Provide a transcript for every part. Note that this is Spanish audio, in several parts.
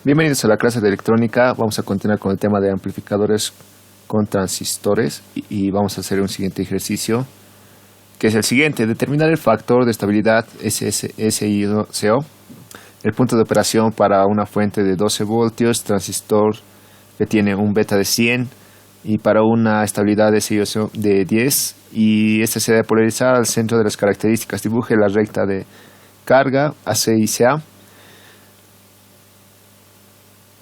Bienvenidos a la clase de electrónica. Vamos a continuar con el tema de amplificadores con transistores y vamos a hacer un siguiente ejercicio, que es el siguiente: determinar el factor de estabilidad SIO, el punto de operación para una fuente de 12 voltios, transistor que tiene un beta de 100 y para una estabilidad SIO de 10, y este se debe polarizar al centro de las características. Dibuje la recta de carga AC y CA.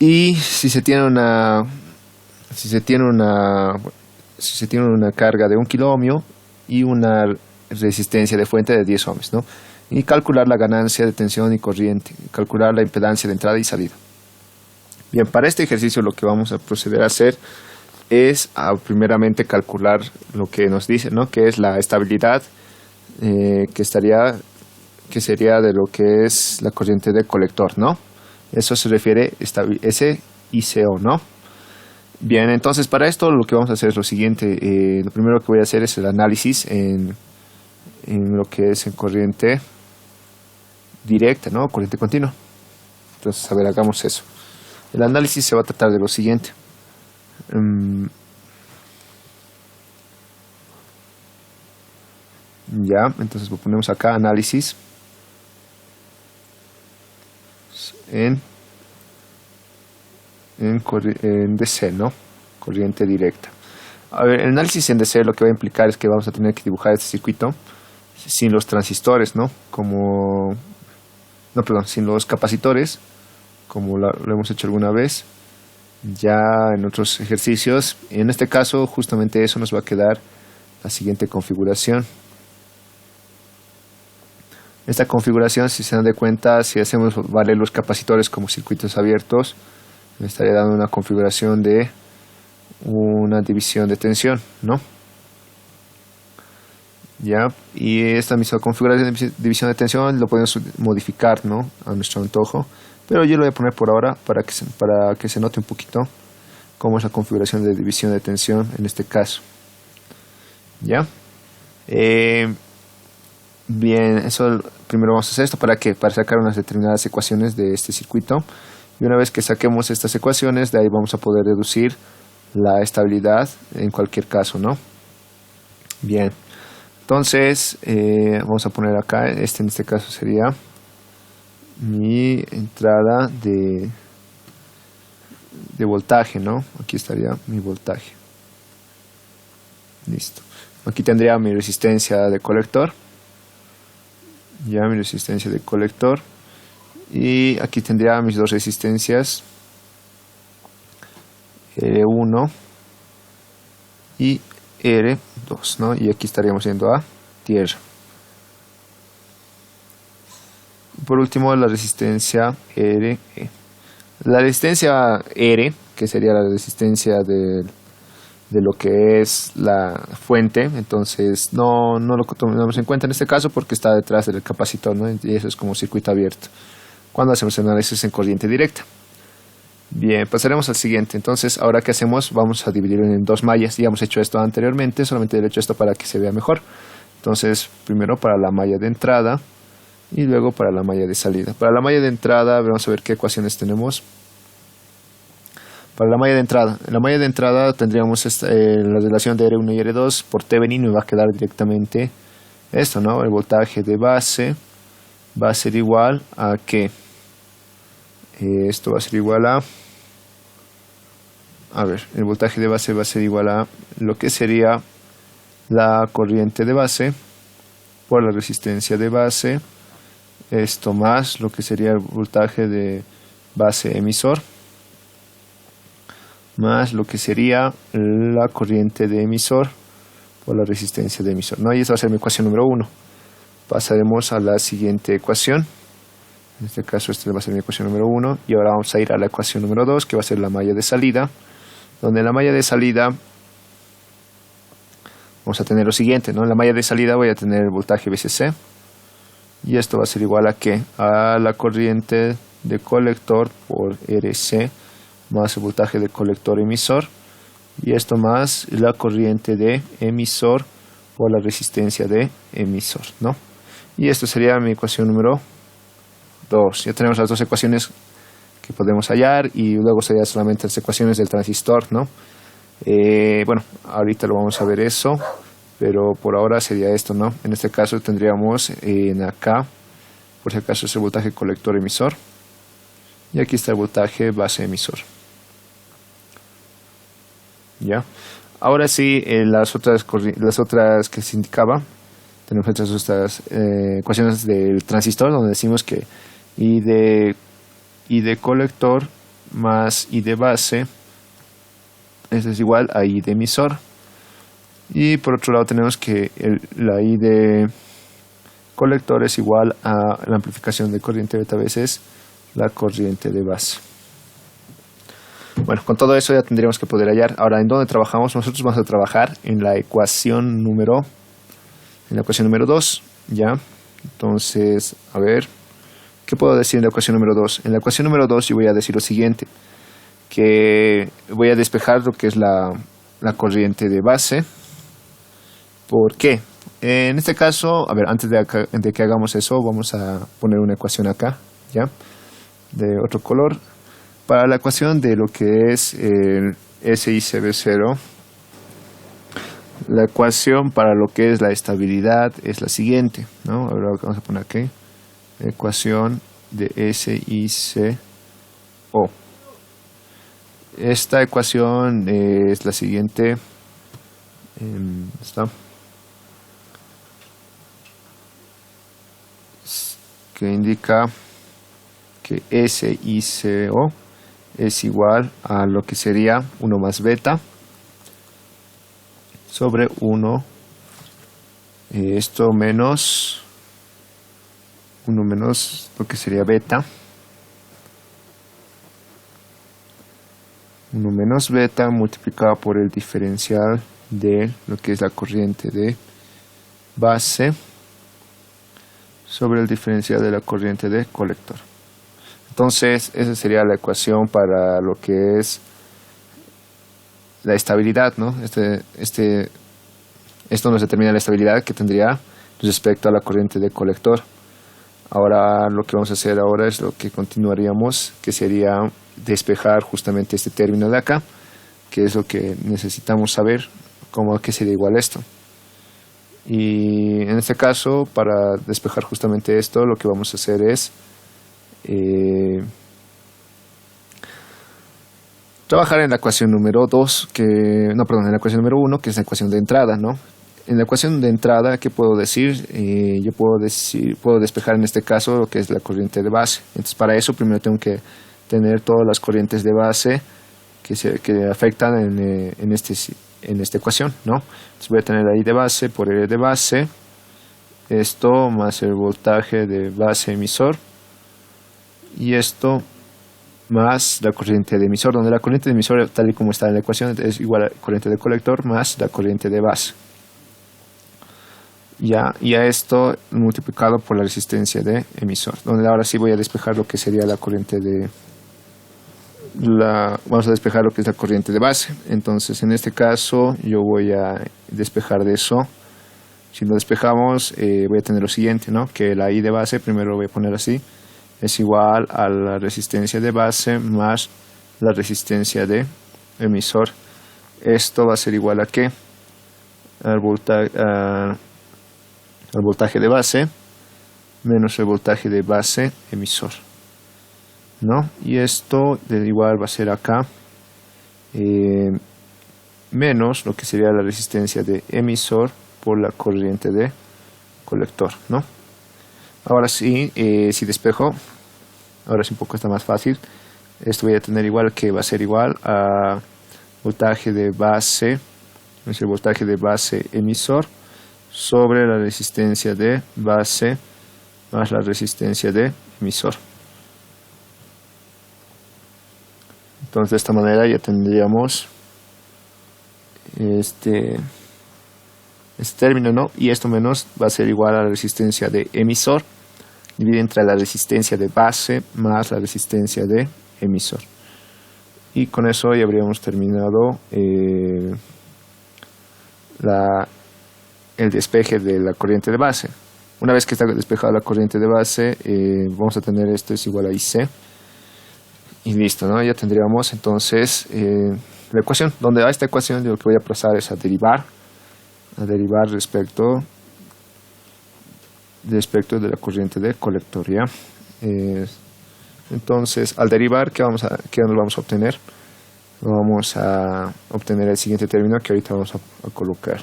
Y si se tiene una carga de 1 kilo ohmio y una resistencia de fuente de 10 ohms, ¿no? Y calcular la ganancia de tensión y corriente, calcular la impedancia de entrada y salida. Bien, para este ejercicio lo que vamos a proceder a hacer es primeramente calcular lo que nos dice, ¿no? Que es la estabilidad que sería de lo que es la corriente de colector, ¿no? Eso se refiere a SIO, ¿no? Bien, entonces para esto lo que vamos a hacer es lo siguiente. Lo primero que voy a hacer es el análisis en lo que es en corriente directa, ¿no? Corriente continua. Entonces, a ver, hagamos eso. El análisis se va a tratar de lo siguiente. Ya, entonces lo ponemos acá, análisis en DC, ¿no? Corriente directa. A ver, el análisis en DC lo que va a implicar es que vamos a tener que dibujar este circuito sin los transistores, ¿no? Sin los capacitores, como lo hemos hecho alguna vez ya en otros ejercicios. En este caso, justamente eso nos va a quedar la siguiente configuración. Esta configuración, si se dan de cuenta, si hacemos valer los capacitores como circuitos abiertos, me estaría dando una configuración de una división de tensión, ¿no? Ya, y esta misma configuración de división de tensión lo podemos modificar, ¿no? A nuestro antojo, pero yo lo voy a poner por ahora para que se note un poquito cómo es la configuración de división de tensión en este caso. Ya. Bien, eso primero vamos a hacer esto para sacar unas determinadas ecuaciones de este circuito, y una vez que saquemos estas ecuaciones, de ahí vamos a poder deducir la estabilidad en cualquier caso, ¿no? Bien, entonces vamos a poner acá, en este caso sería mi entrada de voltaje, ¿no? Aquí estaría mi voltaje. Listo. Aquí tendría mi resistencia de colector. Ya mi resistencia de colector, y aquí tendría mis dos resistencias, R1 y R2, ¿no? Y aquí estaríamos yendo a tierra. Por último, la resistencia RE. La resistencia R, que sería la resistencia de lo que es la fuente, entonces no lo tomamos en cuenta en este caso porque está detrás del capacitor, ¿no? Y eso es como circuito abierto cuando hacemos el análisis en corriente directa. Bien, pasaremos al siguiente. Entonces, ahora que hacemos, vamos a dividirlo en dos mallas. Ya hemos hecho esto anteriormente, solamente he hecho esto para que se vea mejor. Entonces, primero para la malla de entrada y luego para la malla de salida. Para la malla de entrada, vamos a ver qué ecuaciones tenemos. Para la malla de entrada tendríamos la relación de R1 y R2 por Thevenin, y va a quedar directamente esto, ¿no? El voltaje de base va a ser igual a que esto va a ser igual el voltaje de base va a ser igual a lo que sería la corriente de base por la resistencia de base, esto más lo que sería el voltaje de base emisor, más lo que sería la corriente de emisor por la resistencia de emisor, ¿no? Y esa va a ser mi ecuación número 1. Pasaremos a la siguiente ecuación. En este caso, esta va a ser mi ecuación número 1. Y ahora vamos a ir a la ecuación número 2, que va a ser la malla de salida. Donde en la malla de salida vamos a tener lo siguiente, ¿no? En la malla de salida voy a tener el voltaje VCC. Y esto va a ser igual a ¿qué? A la corriente de colector por RC más el voltaje de colector emisor, y esto más la corriente de emisor por la resistencia de emisor, ¿no? Y esto sería mi ecuación número 2. Ya tenemos las dos ecuaciones que podemos hallar, y luego serían solamente las ecuaciones del transistor, ¿no? Bueno, ahorita lo vamos a ver eso, pero por ahora sería esto, ¿no? En este caso tendríamos en acá, por si acaso, es el voltaje colector emisor, y aquí está el voltaje base emisor. ¿Ya? Ahora sí, las otras que se indicaba, tenemos estas ecuaciones del transistor, donde decimos que I de colector más I de base, esto es igual a I de emisor. Y por otro lado tenemos que la I de colector es igual a la amplificación de corriente beta veces la corriente de base. Bueno, con todo eso ya tendríamos que poder hallar. Ahora, ¿en dónde trabajamos? Nosotros vamos a trabajar en la ecuación número 2, ¿ya? Entonces, a ver, ¿qué puedo decir en la ecuación número 2? En la ecuación número 2 yo voy a decir lo siguiente, que voy a despejar lo que es la corriente de base. ¿Por qué? En este caso, a ver, antes de que hagamos eso, vamos a poner una ecuación acá, ¿ya? De otro color. Para la ecuación de lo que es el SICB0, la ecuación para lo que es la estabilidad es la siguiente, ¿no? Ahora vamos a poner aquí, ecuación de SICO. Esta ecuación es la siguiente, ¿está? Que indica que SICO es igual a lo que sería 1 más beta sobre 1, esto menos 1 menos lo que sería beta, 1 menos beta multiplicado por el diferencial de lo que es la corriente de base sobre el diferencial de la corriente de colector. Entonces, esa sería la ecuación para lo que es la estabilidad, ¿no? Esto nos determina la estabilidad que tendría respecto a la corriente de colector. Ahora, lo que vamos a hacer ahora es lo que continuaríamos, que sería despejar justamente este término de acá, que es lo que necesitamos saber, a qué sería igual esto. Y en este caso, para despejar justamente esto, lo que vamos a hacer es trabajar en la ecuación número 2, en la ecuación número 1, que es la ecuación de entrada, ¿no? En la ecuación de entrada, ¿qué puedo decir? Yo puedo despejar en este caso lo que es la corriente de base. Entonces, para eso primero tengo que tener todas las corrientes de base que afectan en esta ecuación, ¿no? Entonces voy a tener ahí de base por L de base, esto más el voltaje de base emisor, y esto más la corriente de emisor, donde la corriente de emisor, tal y como está en la ecuación, es igual a la corriente de colector más la corriente de base. Y a esto multiplicado por la resistencia de emisor, donde ahora sí voy a despejar lo que sería la corriente vamos a despejar lo que es la corriente de base. Entonces, en este caso, yo voy a despejar de eso. Si lo despejamos, voy a tener lo siguiente, ¿no? Que la I de base, primero lo voy a poner así, es igual a la resistencia de base más la resistencia de emisor. Esto va a ser igual a ¿qué? Al voltaje de base menos el voltaje de base emisor, ¿no? Y esto de igual va a ser acá menos lo que sería la resistencia de emisor por la corriente de colector, ¿no? Ahora sí, si despejo, ahora sí un poco está más fácil. Esto voy a tener igual que va a ser igual a voltaje de base, es el voltaje de base emisor sobre la resistencia de base más la resistencia de emisor. Entonces de esta manera ya tendríamos este término, ¿no? Y esto menos va a ser igual a la resistencia de emisor dividida entre la resistencia de base más la resistencia de emisor. Y con eso ya habríamos terminado el despeje de la corriente de base. Una vez que está despejada la corriente de base, vamos a tener esto es igual a IC. Y listo, ¿no? Ya tendríamos entonces la ecuación. Donde a esta ecuación yo lo que voy a pasar es a derivar respecto de la corriente de colector, ¿ya? Entonces, al derivar, ¿qué nos vamos a obtener? Vamos a obtener el siguiente término que ahorita vamos a colocar.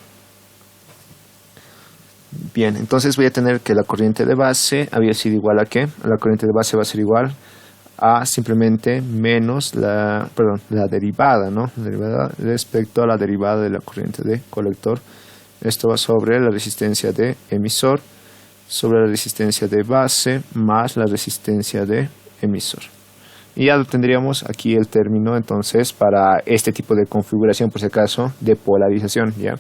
Bien, entonces voy a tener que la corriente de base había sido igual a ¿qué? La corriente de base va a ser igual a simplemente menos la derivada, ¿no? La derivada respecto a la derivada de la corriente de colector. Esto va sobre la resistencia de emisor sobre la resistencia de base más la resistencia de emisor. Y ya tendríamos aquí el término entonces para este tipo de configuración, por si acaso, de polarización, ¿ya?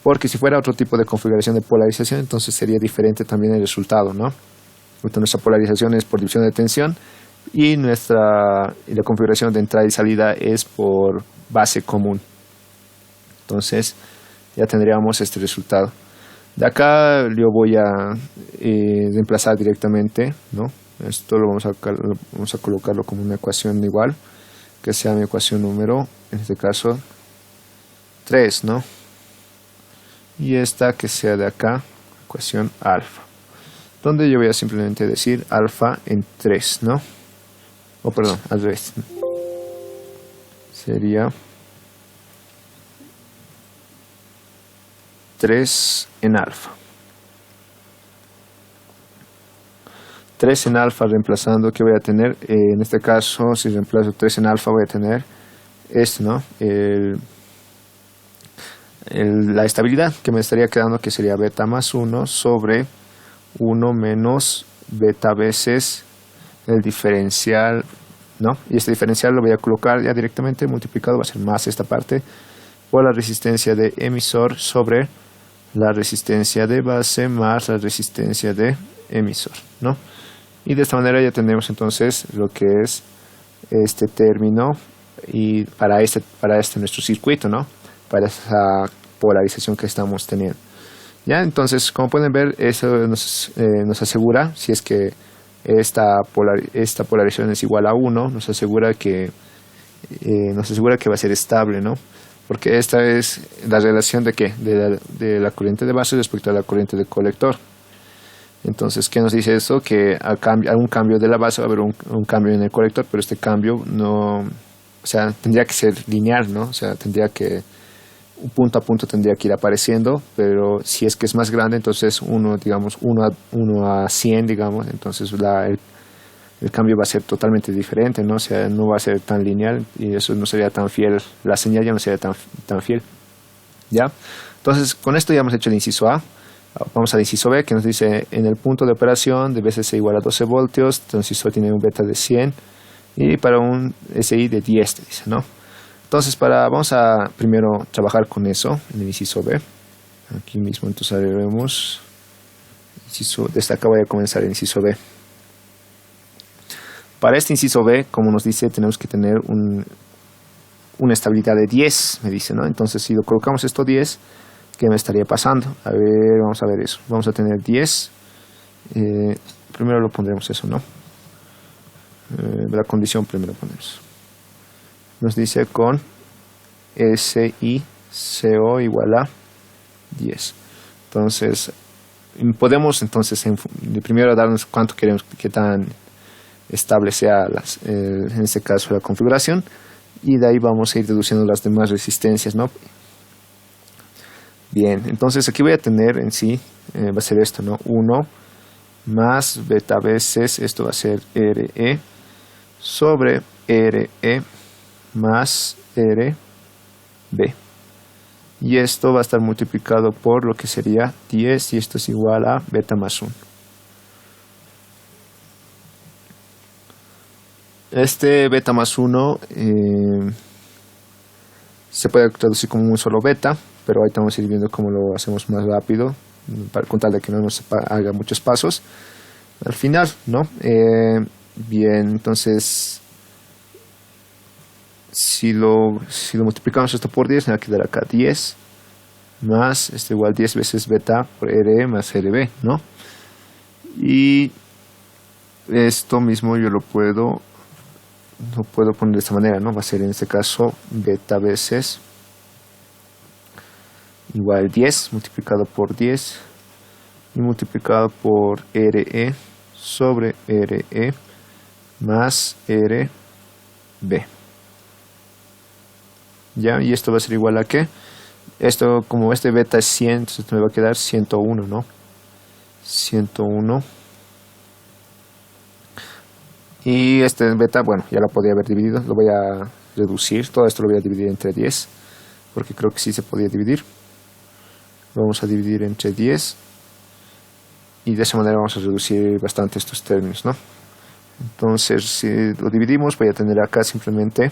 Porque si fuera otro tipo de configuración de polarización, entonces sería diferente también el resultado, ¿no? Entonces, nuestra polarización es por división de tensión y la configuración de entrada y salida es por base común. Entonces ya tendríamos este resultado. De acá yo voy a reemplazar directamente, ¿no? Esto vamos a colocarlo como una ecuación igual, que sea mi ecuación número, en este caso, 3, ¿no? Y esta que sea de acá, ecuación alfa, donde yo voy a simplemente decir alfa en 3, ¿no? O perdón, al revés. Sería 3 en alfa. 3 en alfa reemplazando, ¿qué voy a tener? En este caso, si reemplazo 3 en alfa, voy a tener esto, ¿no? La estabilidad que me estaría quedando, que sería beta más 1 sobre 1 menos beta veces el diferencial, ¿no? Y este diferencial lo voy a colocar ya directamente multiplicado, va a ser más esta parte, por la resistencia de emisor sobre la resistencia de base más la resistencia de emisor, ¿no? Y de esta manera ya tendremos entonces lo que es este término y para este nuestro circuito, ¿no? Para esa polarización que estamos teniendo. Ya, entonces, como pueden ver, eso nos asegura, si es que esta polarización es igual a 1, nos asegura que va a ser estable, ¿no? Porque esta es la relación de ¿qué? De la corriente de base respecto a la corriente de colector. Entonces, ¿qué nos dice eso? Que a un cambio de la base va a haber un cambio en el colector, pero este cambio no, o sea, tendría que ser lineal, ¿no? O sea, tendría que punto a punto tendría que ir apareciendo, pero si es que es más grande, entonces uno a 100, digamos, entonces el cambio va a ser totalmente diferente, ¿no? O sea, no va a ser tan lineal y eso no sería tan fiel, la señal ya no sería tan fiel, ¿ya? Entonces, con esto ya hemos hecho el inciso A. Vamos al inciso B, que nos dice en el punto de operación de VCC igual a 12 voltios, el transistor tiene un beta de 100 y para un SI de 10, te dice, ¿no? Entonces, vamos a primero trabajar con eso en el inciso B. Aquí mismo, entonces haremos desde acá voy a comenzar el inciso B. Para este inciso B, como nos dice, tenemos que tener una estabilidad de 10, me dice, ¿no? Entonces, si lo colocamos esto 10, ¿qué me estaría pasando? A ver, vamos a ver eso. Vamos a tener 10. Primero lo pondremos eso, ¿no? La condición primero ponemos. Nos dice con SICO igual a 10. Entonces, podemos primero darnos cuánto queremos, qué tan estable sea en este caso la configuración, y de ahí vamos a ir deduciendo las demás resistencias, ¿no? Bien, entonces aquí voy a tener en sí, va a ser esto, ¿no? 1 más beta veces, esto va a ser RE sobre RE más RB. Y esto va a estar multiplicado por lo que sería 10 y esto es igual a beta más 1. Este beta más 1 se puede traducir como un solo beta, pero ahí estamos a ir viendo cómo lo hacemos más rápido, con tal de que no nos haga muchos pasos al final, ¿no? Bien, entonces si lo multiplicamos esto por 10, me va a quedar acá 10 más esto igual 10 veces beta por RE más RB, ¿no? Y esto mismo yo lo puedo lo puedo poner de esta manera, ¿no? Va a ser en este caso beta veces igual 10 multiplicado por 10 y multiplicado por RE sobre RE más RB. ¿Ya? Y esto va a ser igual a ¿qué? Esto, como este beta es 100, entonces me va a quedar 101, ¿no? 101. Y este beta, bueno, ya lo podía haber dividido. Lo voy a reducir. Todo esto lo voy a dividir entre 10. Porque creo que sí se podía dividir. Lo vamos a dividir entre 10. Y de esa manera vamos a reducir bastante estos términos, ¿no? Entonces, si lo dividimos, voy a tener acá simplemente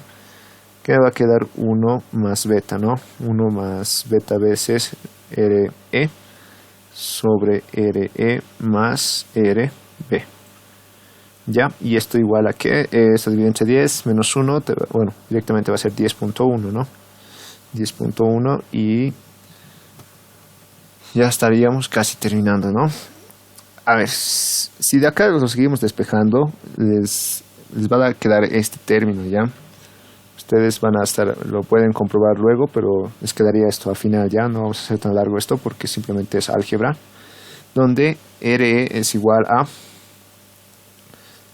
que va a quedar 1 más beta, ¿no? 1 más beta veces RE sobre RE más RB. ¿Ya? Y esto igual a que esto divide entre 10 menos 1, bueno, directamente va a ser 10.1, ¿no? 10.1 y ya estaríamos casi terminando, ¿no? A ver, si de acá lo seguimos despejando, les va a quedar este término, ¿ya? Ustedes van a lo pueden comprobar luego, pero les quedaría esto al final, ¿ya? No vamos a hacer tan largo esto porque simplemente es álgebra, donde RE es igual a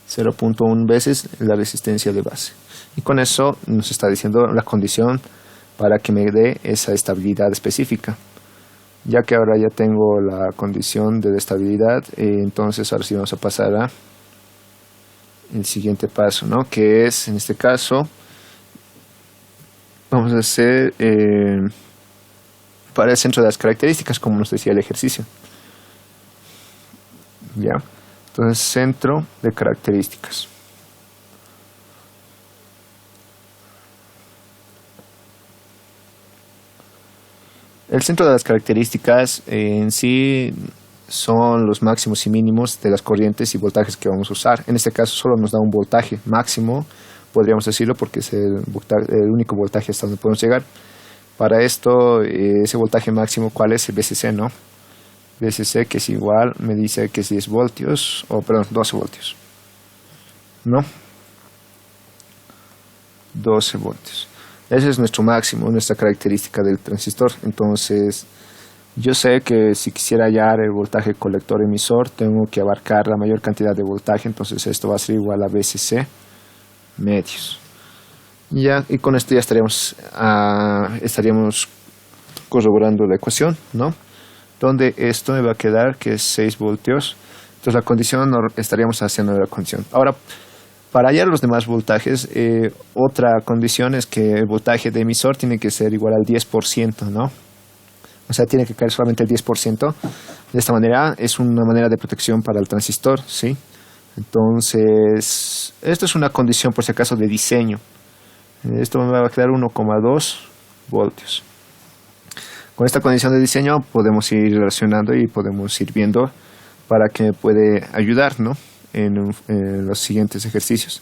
0.1 veces la resistencia de base. Y con eso nos está diciendo la condición para que me dé esa estabilidad específica. Ya que ahora ya tengo la condición de estabilidad, entonces ahora sí vamos a pasar a el siguiente paso, ¿no? Que es, en este caso, vamos a hacer para el centro de las características, como nos decía el ejercicio. Ya. Entonces, centro de características. El centro de las características en sí son los máximos y mínimos de las corrientes y voltajes que vamos a usar. En este caso solo nos da un voltaje máximo, podríamos decirlo, porque es el único voltaje hasta donde podemos llegar. Para esto, ese voltaje máximo, ¿cuál es? El VCC, ¿no? VCC, que es igual, me dice que es 10 voltios, o perdón, 12 voltios. ¿No? 12 voltios. Ese es nuestro máximo, nuestra característica del transistor. Entonces, yo sé que si quisiera hallar el voltaje colector emisor, tengo que abarcar la mayor cantidad de voltaje. Entonces, esto va a ser igual a VCC medios. Ya, y con esto ya estaríamos corroborando la ecuación, ¿no? Donde esto me va a quedar que es 6 voltios. Entonces, la condición, estaríamos haciendo la condición. Ahora, para hallar los demás voltajes, otra condición es que el voltaje de emisor tiene que ser igual al 10%, ¿no? O sea, tiene que caer solamente el 10%. De esta manera, es una manera de protección para el transistor, ¿sí? Entonces, esto es una condición, por si acaso, de diseño. Esto me va a quedar 1,2 voltios. Con esta condición de diseño podemos ir relacionando y podemos ir viendo para que me puede ayudar, ¿no? En los siguientes ejercicios.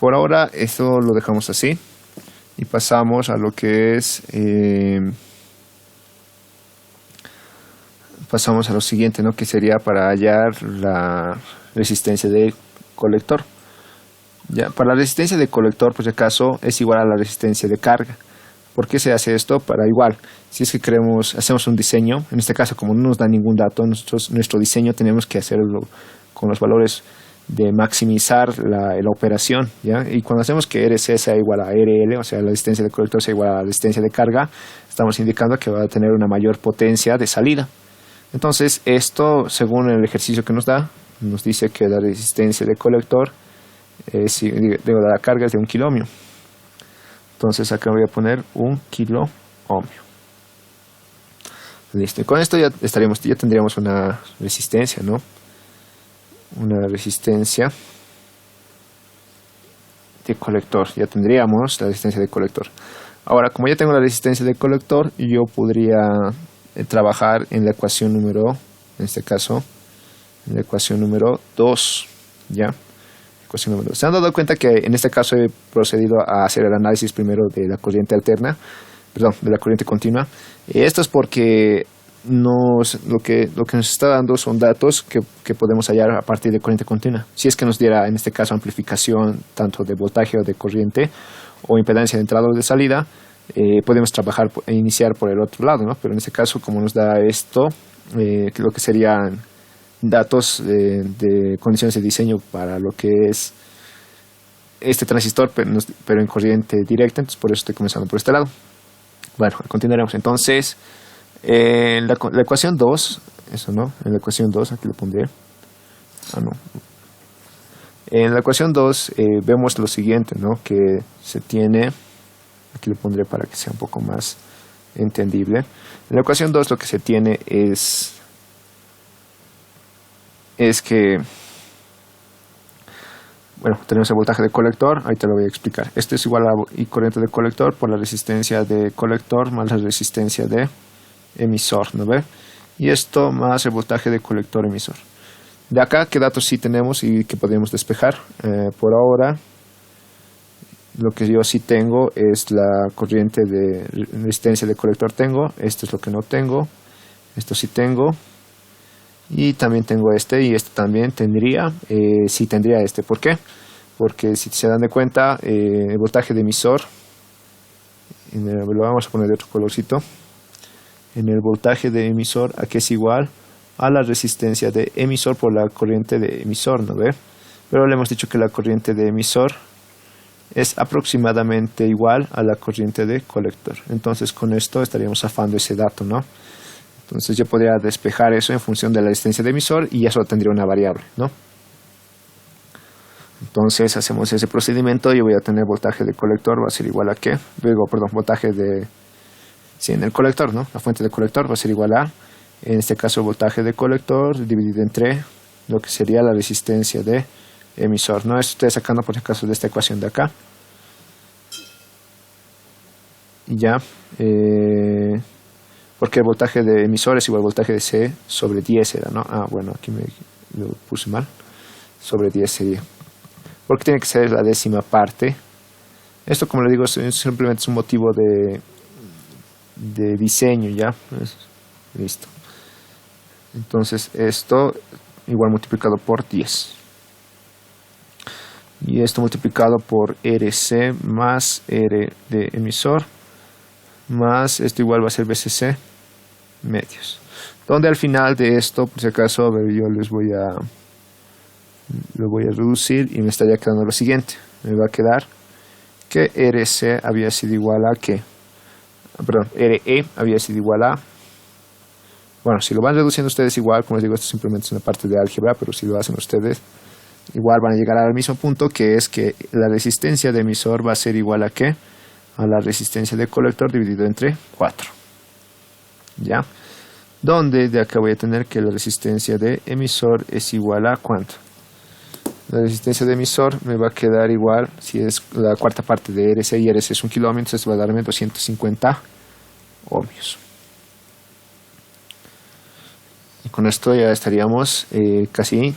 Por ahora esto lo dejamos así y pasamos a lo que es pasamos a lo siguiente, ¿no? Que sería para hallar la resistencia del colector. Ya, para la resistencia del colector, por si acaso, es igual a la resistencia de carga. ¿Por qué se hace esto? Para igual, si es que hacemos un diseño, en este caso como no nos da ningún dato, nuestro diseño tenemos que hacerlo con los valores de maximizar la operación, ¿ya? Y cuando hacemos que RC sea igual a RL, o sea, la resistencia del colector sea igual a la resistencia de carga, estamos indicando que va a tener una mayor potencia de salida. Entonces, esto, según el ejercicio que nos da, nos dice que la resistencia del colector de la carga es de 1 kiloohmio. Entonces, acá voy a poner 1 kiloohmio. Listo. Y con esto ya tendríamos una resistencia, ¿no? Una resistencia de colector. Ya tendríamos la resistencia de colector. Ahora, como ya tengo la resistencia de colector, yo podría trabajar en la ecuación número, en este caso, en la ecuación número 2. ¿Ya? Ecuación número 2. ¿Se han dado cuenta que en este caso he procedido a hacer el análisis primero de la corriente alterna? Perdón, de la corriente continua. Esto es porque lo que nos está dando son datos que podemos hallar a partir de corriente continua. Si es que nos diera, en este caso, amplificación tanto de voltaje o de corriente o impedancia de entrada o de salida, podemos trabajar e iniciar por el otro lado, ¿no? Pero en este caso, como nos da esto, lo que serían datos de condiciones de diseño para lo que es este transistor, pero en corriente directa, entonces por eso estoy comenzando por este lado. Bueno, continuaremos. Entonces, la ecuación 2, eso no, en la ecuación 2, aquí lo pondré. No. En la ecuación 2 vemos lo siguiente, ¿no? Que se tiene, aquí lo pondré para que sea un poco más entendible. En la ecuación 2 lo que se tiene es que, bueno, tenemos el voltaje de colector, ahí te lo voy a explicar. Esto es igual a I corriente de colector por la resistencia de colector más la resistencia de emisor, ¿no ve? Y esto más el voltaje de colector emisor. De acá, ¿qué datos sí tenemos y que podemos despejar? Por ahora, lo que yo sí tengo es la corriente de resistencia de colector tengo. Esto es lo que no tengo. Esto sí tengo. Y también tengo este y este también tendría. Sí tendría este. ¿Por qué? Porque si se dan de cuenta, el voltaje de emisor, lo vamos a poner de otro colorcito. En el voltaje de emisor, aquí es igual a la resistencia de emisor por la corriente de emisor, ¿no ve? Pero le hemos dicho que la corriente de emisor es aproximadamente igual a la corriente de colector. Entonces con esto estaríamos zafando ese dato, ¿no? Entonces yo podría despejar eso en función de la resistencia de emisor y ya solo tendría una variable, ¿no? Entonces hacemos ese procedimiento. Yo voy a tener voltaje de colector, va a ser igual a ¿qué? Luego, perdón, voltaje de... Sí, en el colector, ¿no? La fuente de colector va a ser igual a, en este caso, el voltaje de colector dividido entre lo que sería la resistencia de emisor, ¿no? Esto estoy sacando por el caso de esta ecuación de acá. Y ya, porque el voltaje de emisor es igual al voltaje de C sobre 10 era, ¿no? Bueno, aquí me lo puse mal. Sobre 10 sería. Porque tiene que ser la décima parte. Esto, como le digo, simplemente es un motivo de diseño, ya. Listo. Entonces, esto igual multiplicado por 10. Y esto multiplicado por RC más R de emisor. Más esto igual va a ser BCC medios. Donde al final de esto, por si acaso, a ver, yo lo voy a reducir y me estaría quedando lo siguiente. Me va a quedar que RC había sido igual a ¿qué? Perdón, RE había sido igual a... Bueno, si lo van reduciendo ustedes igual, como les digo, esto simplemente es una parte de álgebra, pero si lo hacen ustedes, igual van a llegar al mismo punto, que es que la resistencia de emisor va a ser igual a ¿qué? A la resistencia de colector dividido entre 4. ¿Ya? Donde de acá voy a tener que la resistencia de emisor es igual a ¿cuánto? La resistencia de emisor me va a quedar igual, si es la cuarta parte de RC y RC es 1 kilo, entonces va a darme 250 ohmios. Y con esto ya estaríamos casi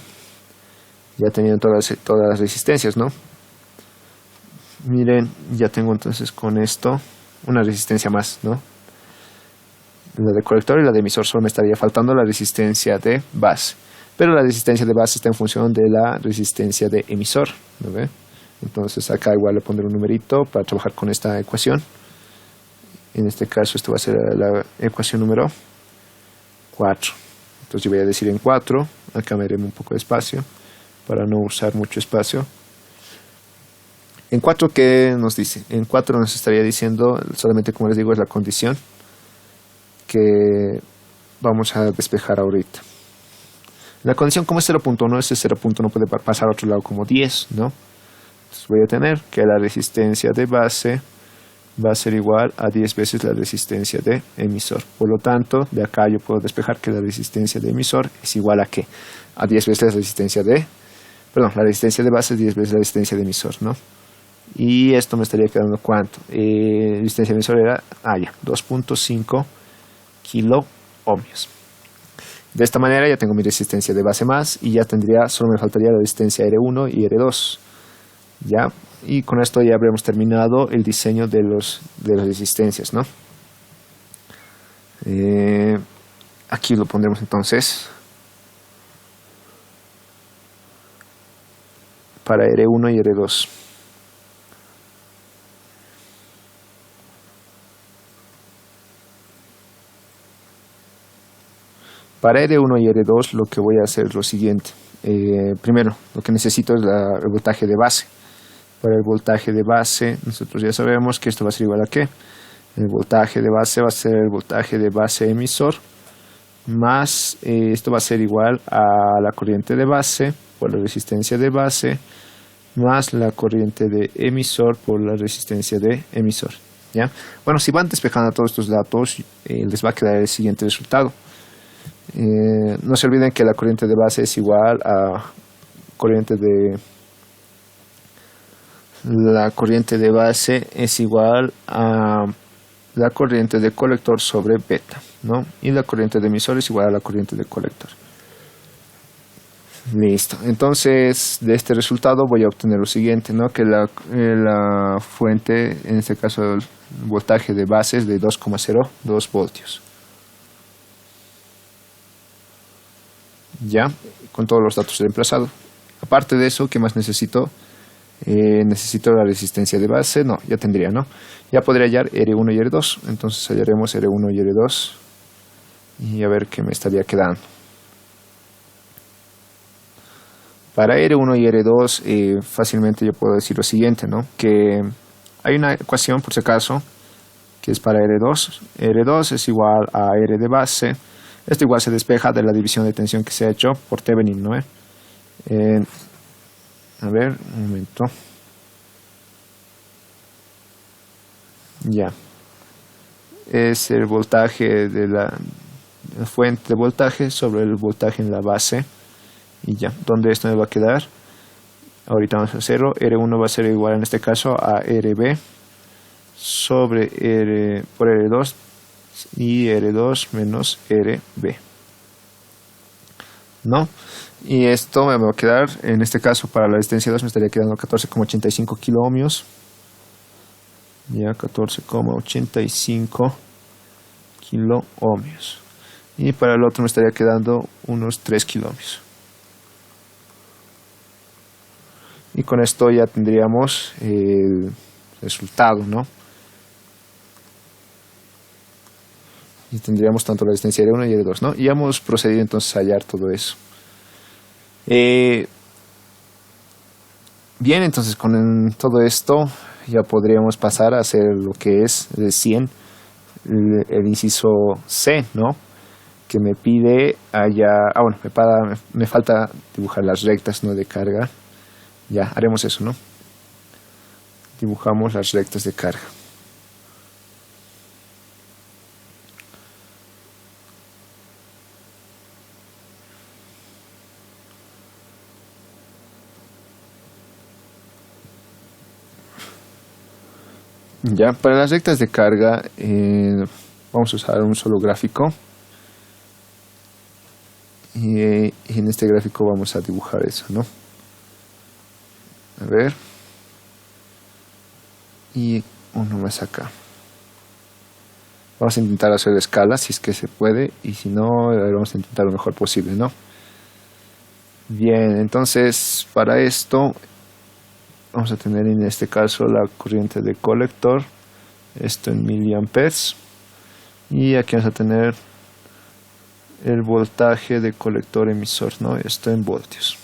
ya teniendo todas las resistencias, ¿no? Miren, ya tengo entonces con esto una resistencia más, ¿no? La de colector y la de emisor, solo me estaría faltando la resistencia de base. Pero la resistencia de base está en función de la resistencia de emisor, ¿no ve? Entonces acá igual le pondré un numerito para trabajar con esta ecuación. En este caso esto va a ser la ecuación número 4. Entonces yo voy a decir en 4, acá me haré un poco de espacio para no usar mucho espacio. En 4, ¿qué nos dice? En 4 nos estaría diciendo, solamente como les digo, es la condición que vamos a despejar ahorita. La condición como es 0.1, ese 0.1 no puede pasar a otro lado como 10, ¿no? Entonces voy a tener que la resistencia de base va a ser igual a 10 veces la resistencia de emisor. Por lo tanto, de acá yo puedo despejar que la resistencia de emisor es igual a ¿qué? A 10 veces la resistencia de... Perdón, la resistencia de base es 10 veces la resistencia de emisor, ¿no? Y esto me estaría quedando ¿cuánto? La resistencia de emisor era, ya, 2.5 kilo ohmios. De esta manera ya tengo mi resistencia de base más y ya tendría, solo me faltaría la resistencia R1 y R2. ¿Ya? Y con esto ya habremos terminado el diseño de las resistencias, ¿no? Aquí lo pondremos entonces para R1 y R2. Para R1 y R2 lo que voy a hacer es lo siguiente. Primero, lo que necesito es el voltaje de base. Para el voltaje de base, nosotros ya sabemos que esto va a ser igual a ¿qué? El voltaje de base va a ser el voltaje de base emisor más esto va a ser igual a la corriente de base por la resistencia de base más la corriente de emisor por la resistencia de emisor. ¿Ya? Bueno, si van despejando todos estos datos, les va a quedar el siguiente resultado. No se olviden que la corriente de base es igual a la corriente de base es igual a la corriente de colector sobre beta, ¿no? Y la corriente de emisor es igual a la corriente de colector. Listo. Entonces, de este resultado voy a obtener lo siguiente, ¿no? Que la fuente, en este caso el voltaje de base es de 2,02 voltios. Ya, con todos los datos reemplazados. Aparte de eso, ¿qué más necesito? Necesito la resistencia de base. No, ya tendría, ¿no? Ya podría hallar R1 y R2. Entonces hallaremos R1 y R2 y a ver qué me estaría quedando. Para R1 y R2 fácilmente yo puedo decir lo siguiente, ¿no? Que hay una ecuación por si acaso que es para R2. R2 es igual a R de base. Esto igual se despeja de la división de tensión que se ha hecho por Thevenin, ¿no? A ver, un momento. Ya. Es el voltaje de la fuente de voltaje sobre el voltaje en la base. Y ya, ¿dónde esto me va a quedar? Ahorita vamos a hacerlo. R1 va a ser igual en este caso a RB sobre R por R2 y R2 menos RB, ¿no? Y esto me va a quedar, en este caso para la resistencia 2 me estaría quedando 14,85 kiloohmios. Ya, 14,85 kiloohmios. Y para el otro me estaría quedando unos 3 kiloohmios. Y con esto ya tendríamos el resultado, ¿no? Y tendríamos tanto la resistencia R1 y R2, ¿no? Y hemos procedido entonces a hallar todo eso. Bien, entonces con todo esto ya podríamos pasar a hacer lo que es de 100, el inciso C, ¿no? Que me pide allá, bueno, me falta dibujar las rectas, ¿no? De carga. Ya, haremos eso, ¿no? Dibujamos las rectas de carga. Ya, para las rectas de carga vamos a usar un solo gráfico y en este gráfico vamos a dibujar eso, ¿no? A ver, y uno más acá. Vamos a intentar hacer la escala si es que se puede y si no, vamos a intentar lo mejor posible, ¿no? Bien, entonces para esto vamos a tener en este caso la corriente de colector, esto en miliamperes, y aquí vamos a tener el voltaje de colector emisor, ¿no? Esto en voltios.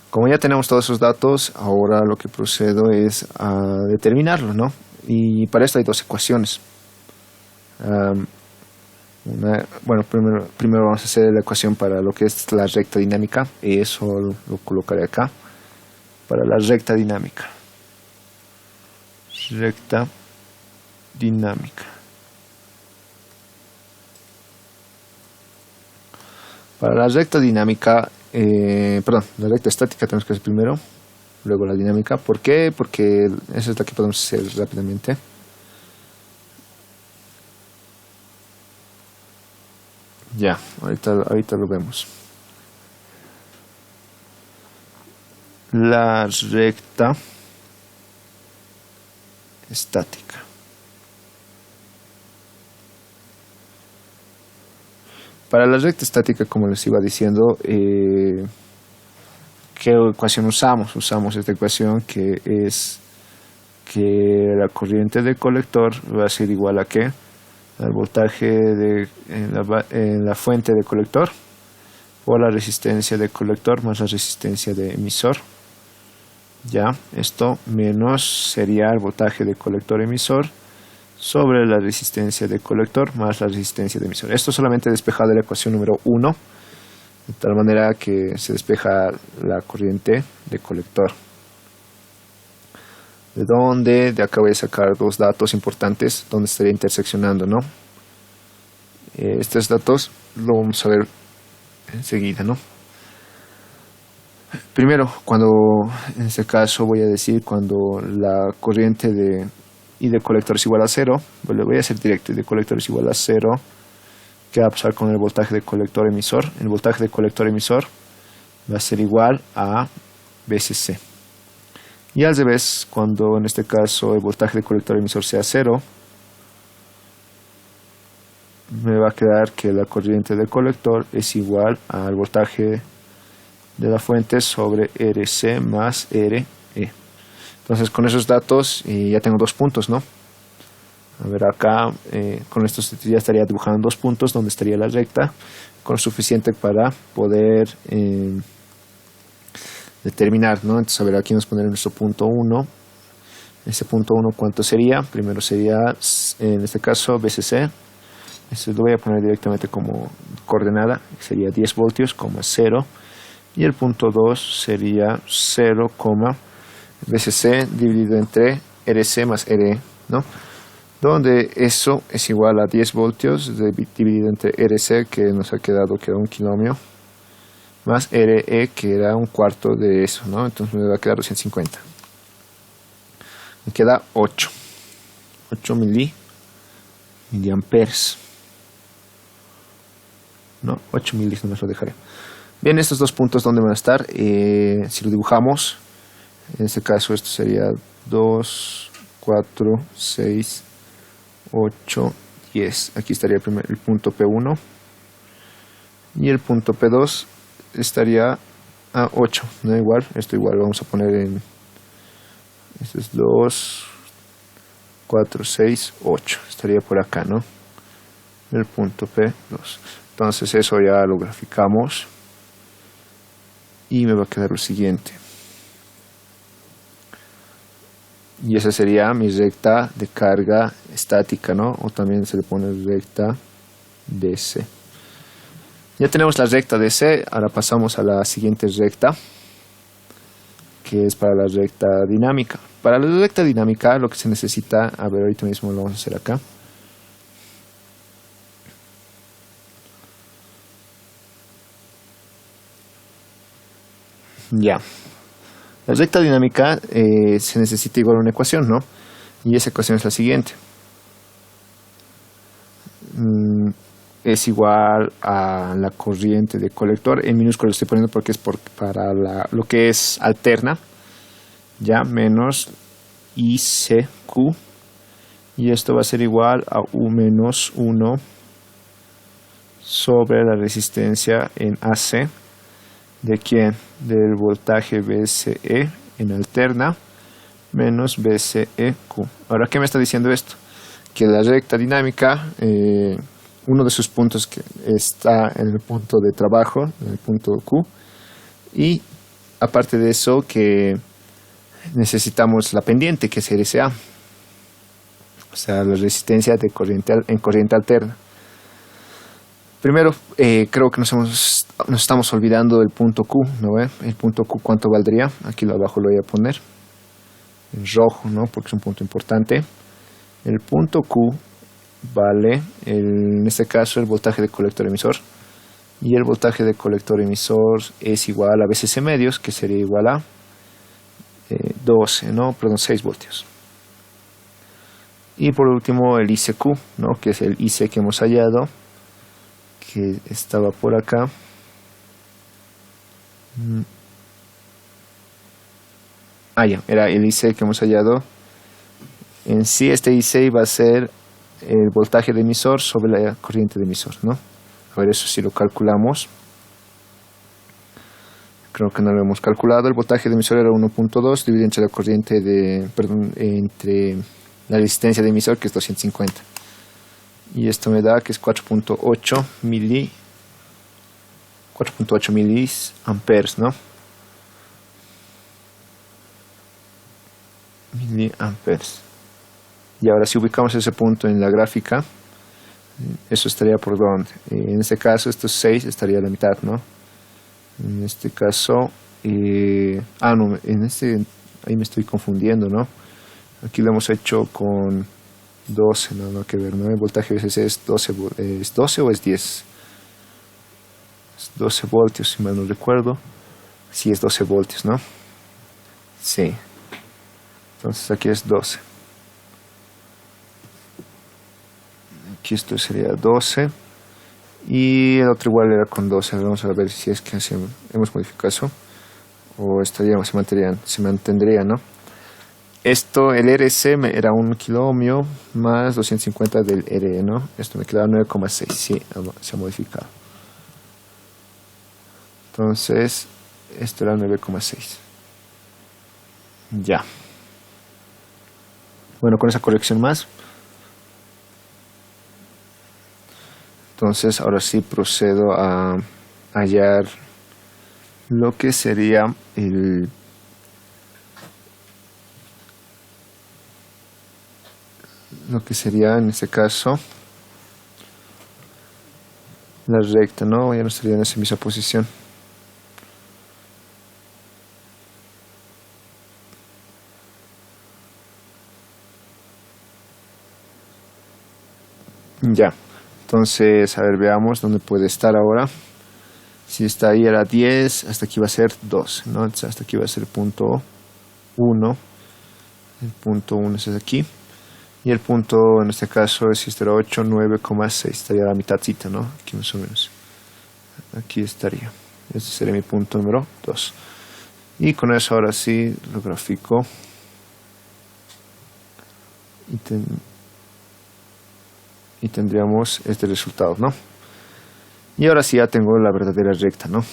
Como ya tenemos todos esos datos, ahora lo que procedo es a determinarlo, ¿no? Y para esto hay dos ecuaciones. Bueno, primero vamos a hacer la ecuación para lo que es la recta dinámica, y eso lo colocaré acá. Para la recta dinámica. Recta dinámica. Para la recta dinámica, la recta estática tenemos que hacer primero, luego la dinámica. ¿Por qué? Porque esa es la que podemos hacer rápidamente. Ya, ahorita lo vemos. La recta estática. Para la recta estática, como les iba diciendo, ¿qué ecuación usamos? Usamos esta ecuación que es que la corriente de colector va a ser igual a ¿qué? Al voltaje en la fuente de colector por la resistencia de colector más la resistencia de emisor. Ya, esto menos sería el voltaje de colector emisor sobre la resistencia de colector más la resistencia de emisor. Esto solamente despejado de la ecuación número 1, de tal manera que se despeja la corriente de colector. De acá voy a sacar dos datos importantes donde estaría interseccionando, ¿no? Estos datos lo vamos a ver enseguida, ¿no? Primero, en este caso voy a decir cuando la corriente de I de colector es igual a 0, pues le voy a hacer directo, I de colector es igual a 0, ¿qué va a pasar con el voltaje de colector emisor? El voltaje de colector emisor va a ser igual a VCC. Y al revés, cuando en este caso el voltaje de colector emisor sea 0, me va a quedar que la corriente del colector es igual al voltaje de la fuente sobre RC más RE. Entonces con esos datos ya tengo dos puntos, ¿no? A ver acá, con estos ya estaría dibujando dos puntos donde estaría la recta, con suficiente para poder determinar, ¿no? Entonces a ver, aquí vamos a poner nuestro punto 1. Ese punto 1, ¿cuánto sería? Primero sería, en este caso, BCC. Esto lo voy a poner directamente como coordenada, sería 10 voltios, 0. Y el punto 2 sería 0, VCC dividido entre RC más RE, ¿no? Donde eso es igual a 10 voltios dividido entre RC, que nos ha quedado que era 1 kilómetro, más RE, que era un cuarto de eso, ¿no? Entonces me va a quedar 250. Me queda 8 miliamperes. No, 8 milis, no me lo dejaré. Bien, estos dos puntos, ¿dónde van a estar? Si lo dibujamos, en este caso esto sería 2, 4, 6, 8, 10. Aquí estaría el punto P1 y el punto P2 estaría a 8, ¿no? Igual, esto igual vamos a poner en, esto es 2, 4, 6, 8, estaría por acá, ¿no? El punto P2. Entonces eso ya lo graficamos y me va a quedar lo siguiente. Y esa sería mi recta de carga estática, ¿no? O también se le pone recta DC. Ya tenemos la recta DC, ahora pasamos a la siguiente recta, que es para la recta dinámica. Para la recta dinámica lo que se necesita, a ver, ahorita mismo lo vamos a hacer acá. Ya. La recta dinámica se necesita igual una ecuación, ¿no? Y esa ecuación es la siguiente. Es igual a la corriente de colector, en minúsculo lo estoy poniendo porque es para lo que es alterna, ya, menos ICQ, y esto va a ser igual a U menos 1 sobre la resistencia en AC, ¿de quién? Del voltaje VCE en alterna, menos VCEQ. Ahora, ¿qué me está diciendo esto? Que la recta dinámica, uno de sus puntos que está en el punto de trabajo, en el punto Q, y aparte de eso que necesitamos la pendiente, que es RSA, o sea, la resistencia de en corriente alterna. Primero, creo que nos estamos olvidando del punto Q, ¿no ve? El punto Q, ¿cuánto valdría? Aquí abajo lo voy a poner en rojo, ¿no? Porque es un punto importante. El punto Q vale, en este caso, el voltaje de colector emisor. Y el voltaje de colector emisor es igual a VCC medios, que sería igual a 6 voltios. Y por último el ICQ, ¿no? Que es el IC que hemos hallado, que estaba por acá. Ya, era el IC que hemos hallado. En sí este IC va a ser el voltaje de emisor sobre la corriente de emisor, ¿no? A ver, eso sí lo calculamos. Creo que no lo hemos calculado. El voltaje del emisor era 1.2 dividido entre la corriente entre la resistencia del emisor, que es 250. Y esto me da que es 4.8 miliamperes, ¿no? Miliamperes. Y ahora si ubicamos ese punto en la gráfica, eso estaría por donde. En este caso, estos 6 estaría a la mitad, ¿no? En este caso, no, ahí me estoy confundiendo, ¿no? Aquí lo hemos hecho con 12, no, no que ver, ¿no? El voltaje VCC es 12, ¿es 12 o es 10? Es 12 voltios, si mal no recuerdo. Sí, es 12 voltios, ¿no? Sí. Entonces aquí es 12. Aquí esto sería 12. Y el otro igual era con 12. Vamos a ver si es que hemos modificado eso. O se mantendría, ¿no? Esto, el RC era 1 kiloohmio más 250 del RE, ¿no? Esto me queda 9,6. Sí, se ha modificado. Entonces, esto era 9,6. Ya. Bueno, con esa corrección más. Entonces, ahora sí procedo a hallar lo que sería en este caso la recta, ¿no? Ya no estaría en esa misma posición. Ya. Entonces, a ver, veamos dónde puede estar ahora. Si está ahí era 10, hasta aquí va a ser 12, ¿no? Entonces, hasta aquí va a ser el punto 1. El punto 1 es aquí. Y el punto, en este caso, si este era 8, 9,6. Estaría a la mitadcita, ¿no? Aquí más o menos. Aquí estaría. Este sería mi punto número 2. Y con eso ahora sí lo grafico. Y tendríamos este resultado, ¿no? Y ahora sí ya tengo la verdadera recta, ¿no?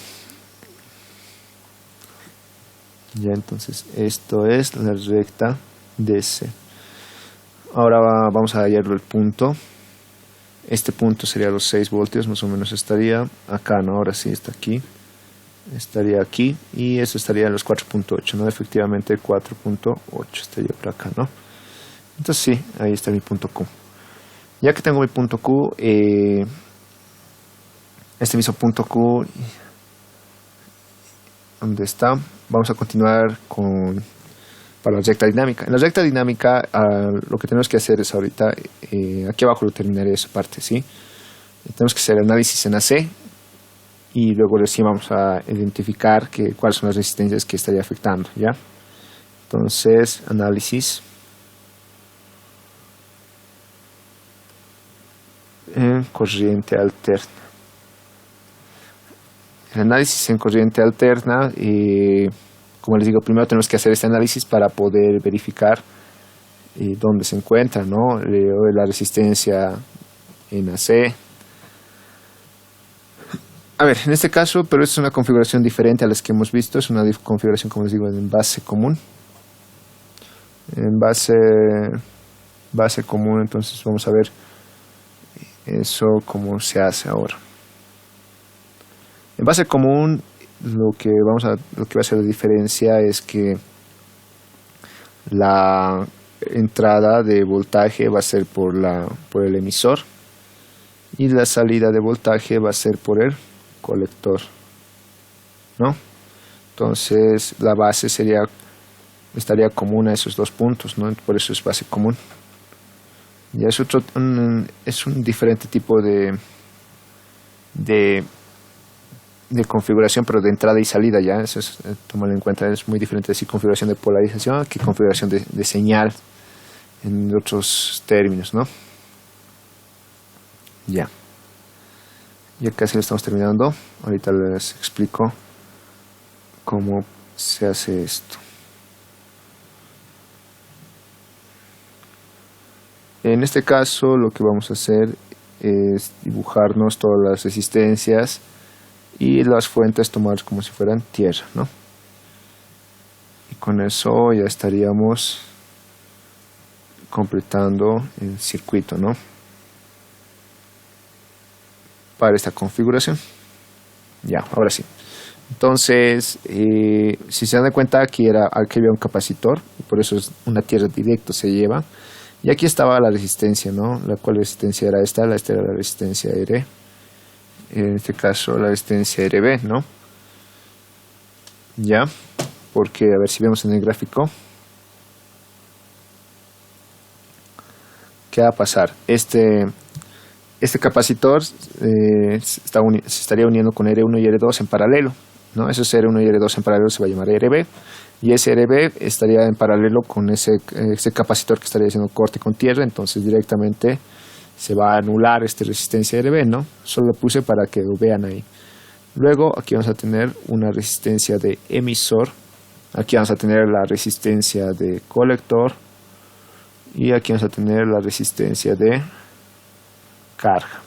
Ya, entonces esto es la recta DC. Ahora vamos a hallarlo el punto. Este punto sería los 6 voltios, más o menos estaría acá, ¿no? Ahora sí está aquí. Estaría aquí y eso estaría en los 4.8, ¿no? Efectivamente 4.8 estaría por acá, ¿no? Entonces sí, ahí está mi punto Q. Ya que tengo mi punto Q, este mismo punto Q, ¿dónde está? Vamos a continuar para la recta dinámica. En la recta dinámica, lo que tenemos que hacer es ahorita, aquí abajo lo terminaré esa parte, ¿sí? Tenemos que hacer análisis en AC y luego recién vamos a identificar cuáles son las resistencias que estaría afectando, ¿ya? Entonces, análisis en corriente alterna. El análisis en corriente alterna, como les digo, primero tenemos que hacer este análisis para poder verificar dónde se encuentra, ¿no? La resistencia en AC. A ver, en este caso, pero es una configuración diferente a las que hemos visto. Es una configuración, como les digo, en base común. En base común, entonces vamos a ver eso cómo se hace ahora. En base común, lo que va a hacer la diferencia es que la entrada de voltaje va a ser por el emisor y la salida de voltaje va a ser por el colector, ¿no? Entonces la base estaría común a esos dos puntos, ¿no? Por eso es base común. Ya es un diferente tipo de configuración, pero de entrada y salida, ya eso es tomarlo en cuenta. Es muy diferente decir configuración de polarización que configuración de señal en otros términos, ¿no? Ya casi lo estamos terminando. Ahorita les explico cómo se hace esto. En este caso lo que vamos a hacer es dibujarnos todas las resistencias y las fuentes tomar como si fueran tierra, ¿no? Y con eso ya estaríamos completando el circuito, ¿no? Para esta configuración. Ya, ahora sí. Entonces, si se dan cuenta, aquí había un capacitor, y por eso es una tierra directo se lleva. Y aquí estaba la resistencia, ¿no? La cual resistencia era esta era la resistencia R. En este caso, la resistencia RB, ¿no? Ya, porque, a ver si vemos en el gráfico. ¿Qué va a pasar? Este capacitor se estaría uniendo con R1 y R2 en paralelo, ¿no? Ese R1 y R2 en paralelo se va a llamar RB, y ese RB estaría en paralelo con ese capacitor que estaría haciendo corte con tierra. Entonces directamente se va a anular esta resistencia RB, ¿no? Solo lo puse para que lo vean ahí. Luego aquí vamos a tener una resistencia de emisor, aquí vamos a tener la resistencia de colector, y aquí vamos a tener la resistencia de carga.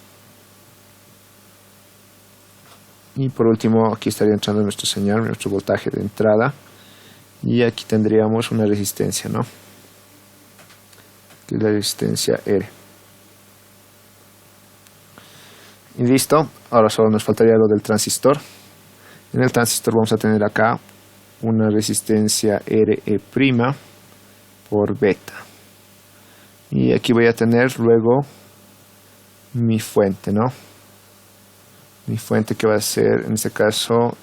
Y por último, aquí estaría entrando nuestro señal, nuestro voltaje de entrada, y aquí tendríamos una resistencia, ¿no? Que es la resistencia R. Y listo. Ahora solo nos faltaría lo del transistor. En el transistor vamos a tener acá una resistencia RE' por beta. Y aquí voy a tener luego mi fuente, ¿no? Mi fuente que va a ser, en este caso,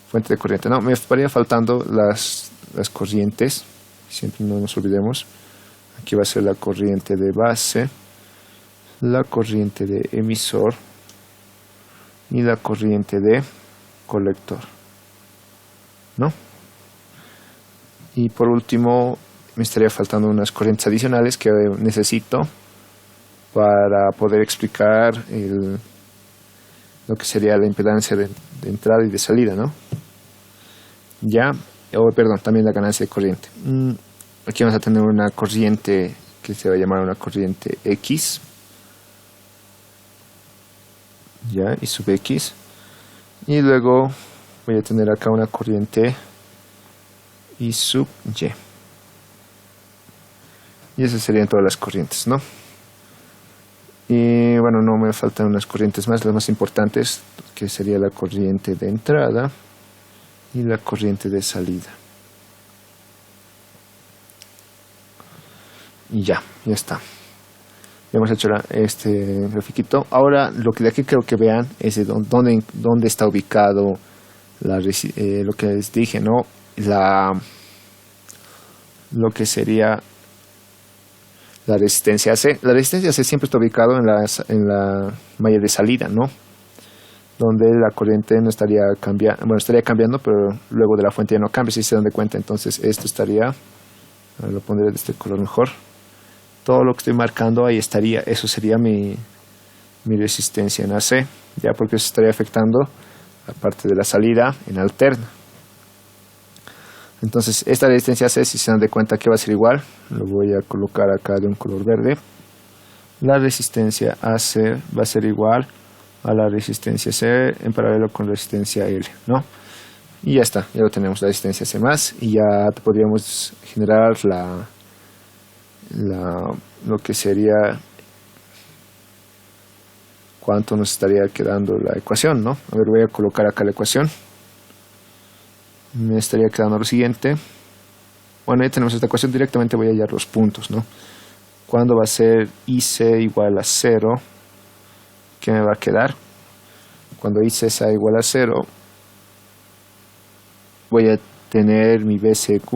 fuente de corriente. No, me estaría faltando las corrientes. Siempre no nos olvidemos. Aquí va a ser la corriente de base, la corriente de emisor y la corriente de colector, ¿no? Y por último me estaría faltando unas corrientes adicionales que necesito para poder explicar lo que sería la impedancia de entrada y de salida, ¿no? Ya, perdón, también la ganancia de corriente. Aquí vamos a tener una corriente que se va a llamar una corriente X, ya, y sub X, y luego voy a tener acá una corriente Y sub Y, y esas serían todas las corrientes, ¿no? Y bueno, no me faltan unas corrientes más, las más importantes, que sería la corriente de entrada y la corriente de salida. Y ya está. Ya hemos hecho este grafiquito. Ahora lo que de aquí creo que vean es de dónde está ubicado lo que les dije, ¿no? Lo que sería la resistencia AC. La resistencia AC siempre está ubicado en la malla de salida, ¿no? Donde la corriente no estaría cambiando, bueno, estaría cambiando, pero luego de la fuente ya no cambia, si se dan de cuenta. Entonces esto estaría, lo pondré de este color mejor. Todo lo que estoy marcando ahí estaría, eso sería mi resistencia en AC, ya, porque eso estaría afectando la parte de la salida en alterna. Entonces esta resistencia AC, si se dan de cuenta que va a ser igual, lo voy a colocar acá de un color verde. La resistencia AC va a ser igual a la resistencia C en paralelo con resistencia L, ¿no? Y ya está, ya lo tenemos, la resistencia C más, y ya podríamos generar lo que sería cuánto nos estaría quedando la ecuación, ¿no? A ver, voy a colocar acá la ecuación. Me estaría quedando lo siguiente. Bueno, ya tenemos esta ecuación, directamente voy a hallar los puntos, ¿no? ¿Cuándo va a ser IC igual a 0? ¿Qué me va a quedar? Cuando IC sea igual a 0, voy a tener mi BCQ,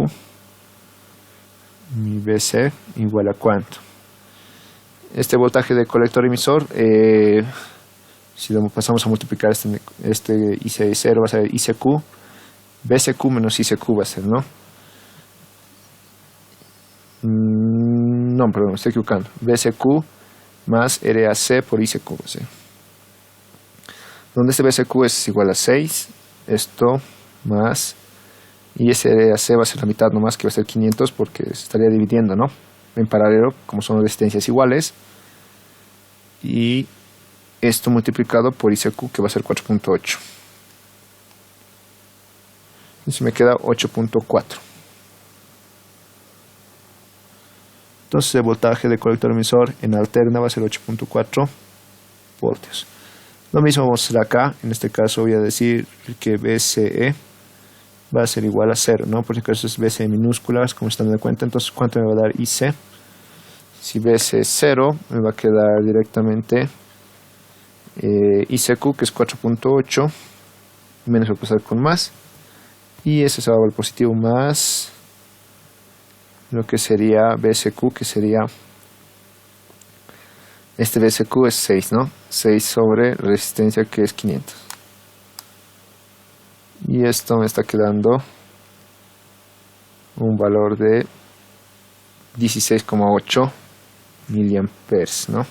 mi BC igual a cuánto. Este voltaje de colector emisor, si lo pasamos a multiplicar este IC0, va a ser ICQ, BCQ menos ICQ va a ser, ¿no? No, perdón, me estoy equivocando. BCQ más RAC por ICQ va a ser. Donde este BCQ es igual a 6, esto más, y ese RAC va a ser la mitad nomás, que va a ser 500, porque se estaría dividiendo, ¿no? En paralelo, como son resistencias iguales. y esto multiplicado por ICQ, que va a ser 4.8. Y se me queda 8.4. Entonces el voltaje de colector emisor en alterna va a ser 8.4 voltios. Lo mismo vamos a hacer acá. En este caso voy a decir que BCE va a ser igual a 0, ¿no? Por si acaso es BCE minúsculas, como están dando cuenta. Entonces, ¿cuánto me va a dar IC? Si BCE es 0, me va a quedar directamente ICQ, que es 4.8, menos va a pasar con más, y ese se va al positivo más lo que sería BSQ, que sería este BSQ es 6, ¿no? 6 sobre resistencia, que es 500, y esto me está quedando un valor de 16,8 miliamperes, ¿no?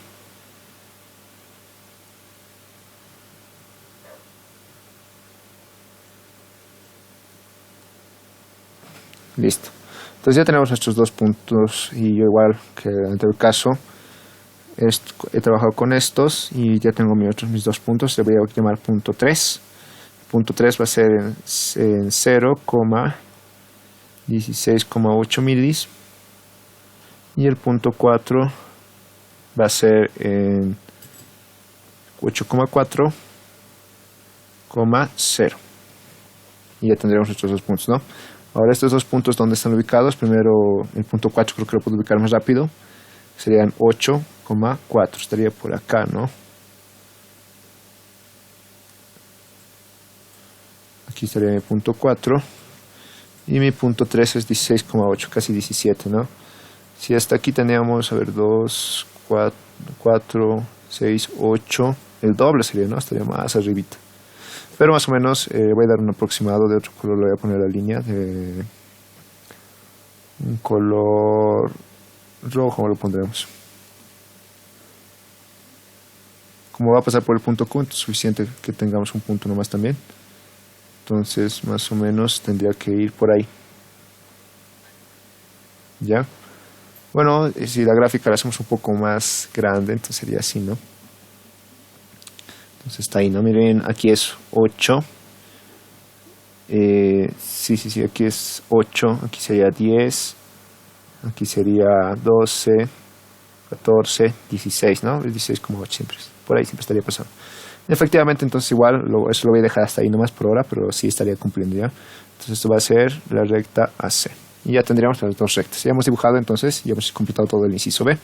Listo. Entonces ya tenemos nuestros dos puntos, y yo, igual que en el anterior caso, he trabajado con estos y ya tengo mis dos puntos. Le voy a llamar punto 3. Punto 3 va a ser en 0,16,8 milis, y el punto 4 va a ser en 8,4,0, y ya tendremos nuestros dos puntos, ¿no? Ahora, estos dos puntos, ¿dónde están ubicados? Primero, el punto 4 creo que lo puedo ubicar más rápido. Serían 8,4. Estaría por acá, ¿no? Aquí estaría mi punto 4. Y mi punto 3 es 16,8, casi 17, ¿no? Si hasta aquí teníamos, a ver, 2, 4, 6, 8. El doble sería, ¿no? Estaría más arribita. Pero más o menos voy a dar un aproximado de otro color. Le voy a poner la línea de un color rojo, lo pondremos. Como va a pasar por el punto Q, es suficiente que tengamos un punto nomás también. Entonces más o menos tendría que ir por ahí. ¿Ya? Bueno, si la gráfica la hacemos un poco más grande, entonces sería así, ¿no? Entonces está ahí, ¿no? Miren, aquí es 8. Sí, aquí es 8. Aquí sería 10. Aquí sería 12, 14, 16, ¿no? El 16,8 siempre. Por ahí siempre estaría pasando. Efectivamente, entonces igual, eso lo voy a dejar hasta ahí nomás por ahora, pero sí estaría cumpliendo ya. Entonces esto va a ser la recta AC. Y ya tendríamos las dos rectas. Ya hemos dibujado entonces, ya hemos completado todo el inciso B.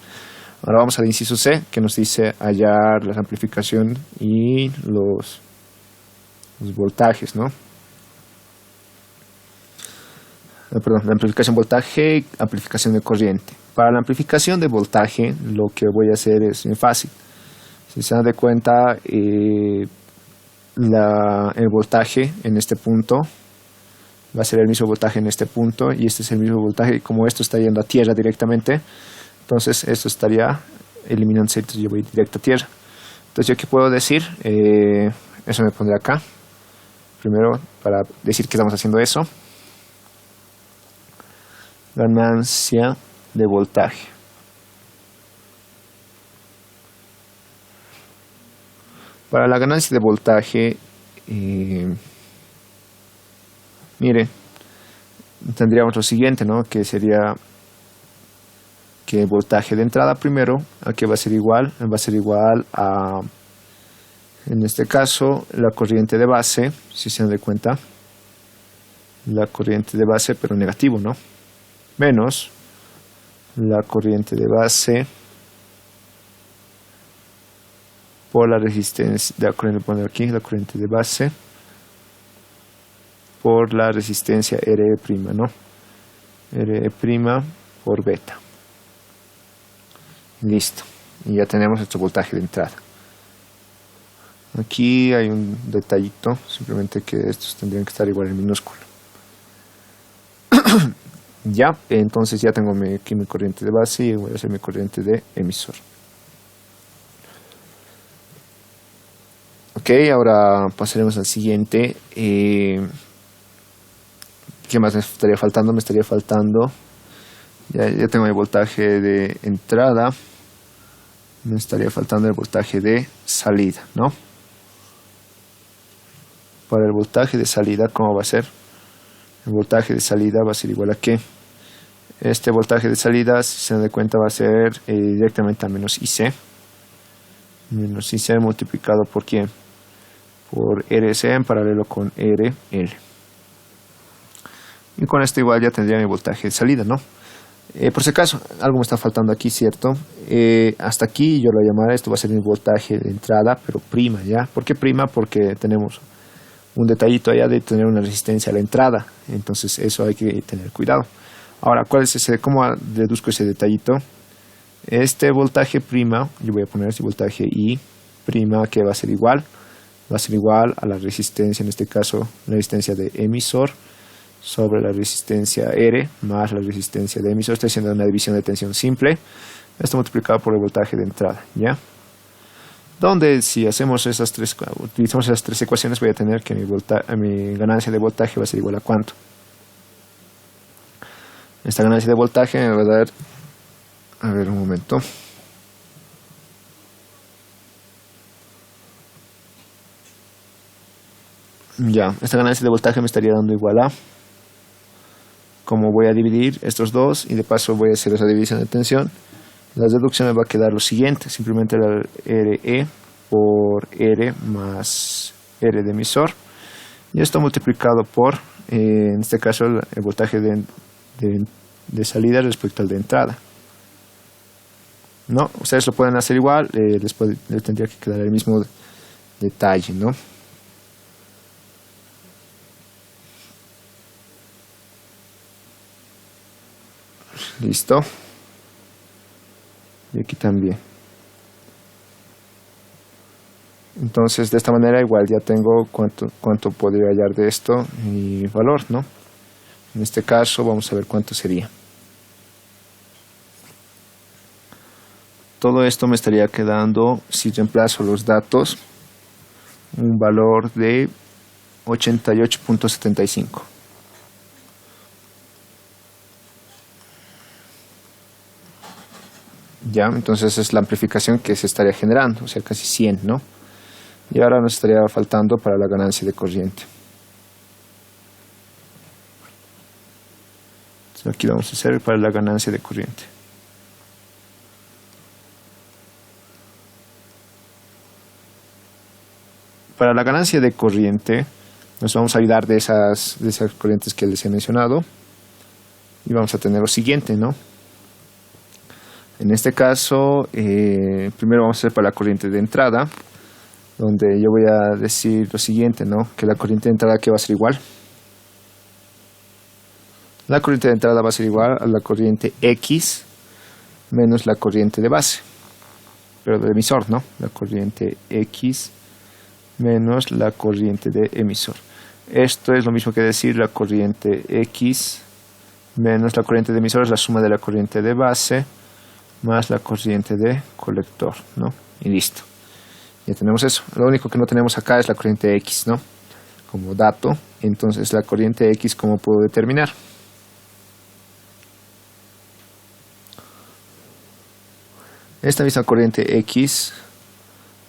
Ahora vamos al inciso C, que nos dice hallar la amplificación y los voltajes, ¿no? Perdón, la amplificación de voltaje y amplificación de corriente. Para la amplificación de voltaje, lo que voy a hacer es bien fácil. Si se dan de cuenta, el voltaje en este punto va a ser el mismo voltaje en este punto, y este es el mismo voltaje, y como esto está yendo a tierra directamente, entonces esto estaría eliminándose, entonces yo voy directo a tierra. Entonces, ¿yo qué puedo decir? Eso me pondré acá. Primero, para decir que estamos haciendo eso. Ganancia de voltaje. Para la ganancia de voltaje, mire, tendríamos lo siguiente, ¿no? Que sería que el voltaje de entrada primero, aquí va a ser igual a, en este caso, la corriente de base, si se dan de cuenta, la corriente de base, pero negativo, ¿no? Menos la corriente de base por la resistencia, de acuerdo, poner aquí la corriente de base por la resistencia RE', ¿no? RE' por beta. Listo. Y ya tenemos nuestro voltaje de entrada. Aquí hay un detallito, simplemente que estos tendrían que estar igual en minúsculo. Ya, entonces ya tengo aquí mi corriente de base y voy a hacer mi corriente de emisor. Ok, ahora pasaremos al siguiente. ¿Qué más me estaría faltando? Me estaría faltando, ya tengo mi voltaje de entrada, Me estaría faltando el voltaje de salida, ¿no? Para el voltaje de salida, ¿cómo va a ser? El voltaje de salida va a ser igual a ¿qué? Este voltaje de salida, si se dan cuenta, va a ser directamente a menos IC. Menos IC multiplicado por ¿quién? Por RC en paralelo con RL. Y con esto igual ya tendría mi voltaje de salida, ¿no? Por si acaso, algo me está faltando aquí, ¿cierto? Hasta aquí yo lo llamaré, esto va a ser mi voltaje de entrada, pero prima, ¿ya? ¿Por qué prima? Porque tenemos un detallito allá de tener una resistencia a la entrada. Entonces eso hay que tener cuidado. Ahora, ¿cuál es ese? ¿Cómo deduzco ese detallito? Este voltaje prima, yo voy a poner este voltaje I prima, que va a ser igual. Va a ser igual a la resistencia, en este caso, la resistencia de emisor sobre la resistencia R más la resistencia de emisor. Estoy haciendo una división de tensión simple. Esto multiplicado por el voltaje de entrada, ¿ya? Donde si hacemos utilizamos esas tres ecuaciones, voy a tener que mi ganancia de voltaje va a ser igual a ¿cuánto? Esta ganancia de voltaje me va a dar, a ver un momento. Ya, esta ganancia de voltaje me estaría dando igual a, como voy a dividir estos dos y de paso voy a hacer esa división de tensión, la deducción me va a quedar lo siguiente, simplemente la RE por R más R de emisor, y esto multiplicado por, en este caso, el voltaje de salida respecto al de entrada. No, ustedes lo pueden hacer igual, les tendría que quedar el mismo detalle, ¿no? Listo. Y aquí también. Entonces de esta manera igual ya tengo cuánto podría hallar de esto y valor, ¿no? En este caso vamos a ver cuánto sería. Todo esto me estaría quedando, si reemplazo los datos, un valor de 88.75. Ya, entonces es la amplificación que se estaría generando, o sea, casi 100, ¿no? Y ahora nos estaría faltando para la ganancia de corriente. Entonces aquí vamos a hacer para la ganancia de corriente. Para la ganancia de corriente, nos vamos a ayudar de esas corrientes que les he mencionado. Y vamos a tener lo siguiente, ¿no? En este caso, primero vamos a hacer para la corriente de entrada, donde yo voy a decir lo siguiente, ¿no? Que la corriente de entrada, ¿qué va a ser igual? La corriente de entrada va a ser igual a la corriente X menos la corriente de base, pero de emisor, ¿no? La corriente X menos la corriente de emisor. Esto es lo mismo que decir la corriente X menos la corriente de emisor, es la suma de la corriente de base más la corriente de colector, ¿no? Y listo. Ya tenemos eso. Lo único que no tenemos acá es la corriente X, ¿no? Como dato. Entonces la corriente X, ¿cómo puedo determinar? Esta misma corriente X,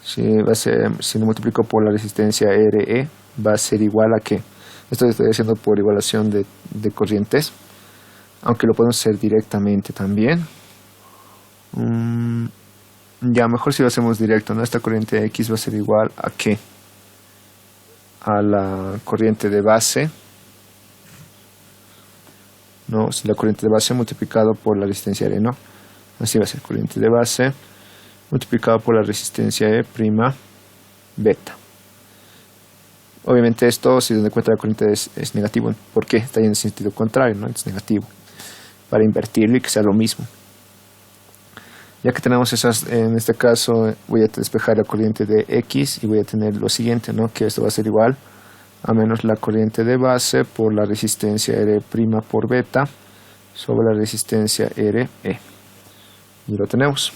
si lo multiplico por la resistencia RE, va a ser igual a ¿qué? Esto lo estoy haciendo por igualación de corrientes, aunque lo podemos hacer directamente también. Ya, mejor si lo hacemos directo, ¿no? Esta corriente X va a ser igual a ¿qué? A la corriente de base, ¿no? Si la corriente de base multiplicado por la resistencia R, ¿no? Así va a ser corriente de base multiplicado por la resistencia E prima beta. Obviamente esto, si se dan cuenta, la corriente es negativo. ¿Por qué? Está en sentido contrario, ¿no? Es negativo. Para invertirlo y que sea lo mismo. Ya que tenemos esas, en este caso voy a despejar la corriente de X y voy a tener lo siguiente, ¿no? Que esto va a ser igual a menos la corriente de base por la resistencia R' por beta sobre la resistencia RE. Y lo tenemos.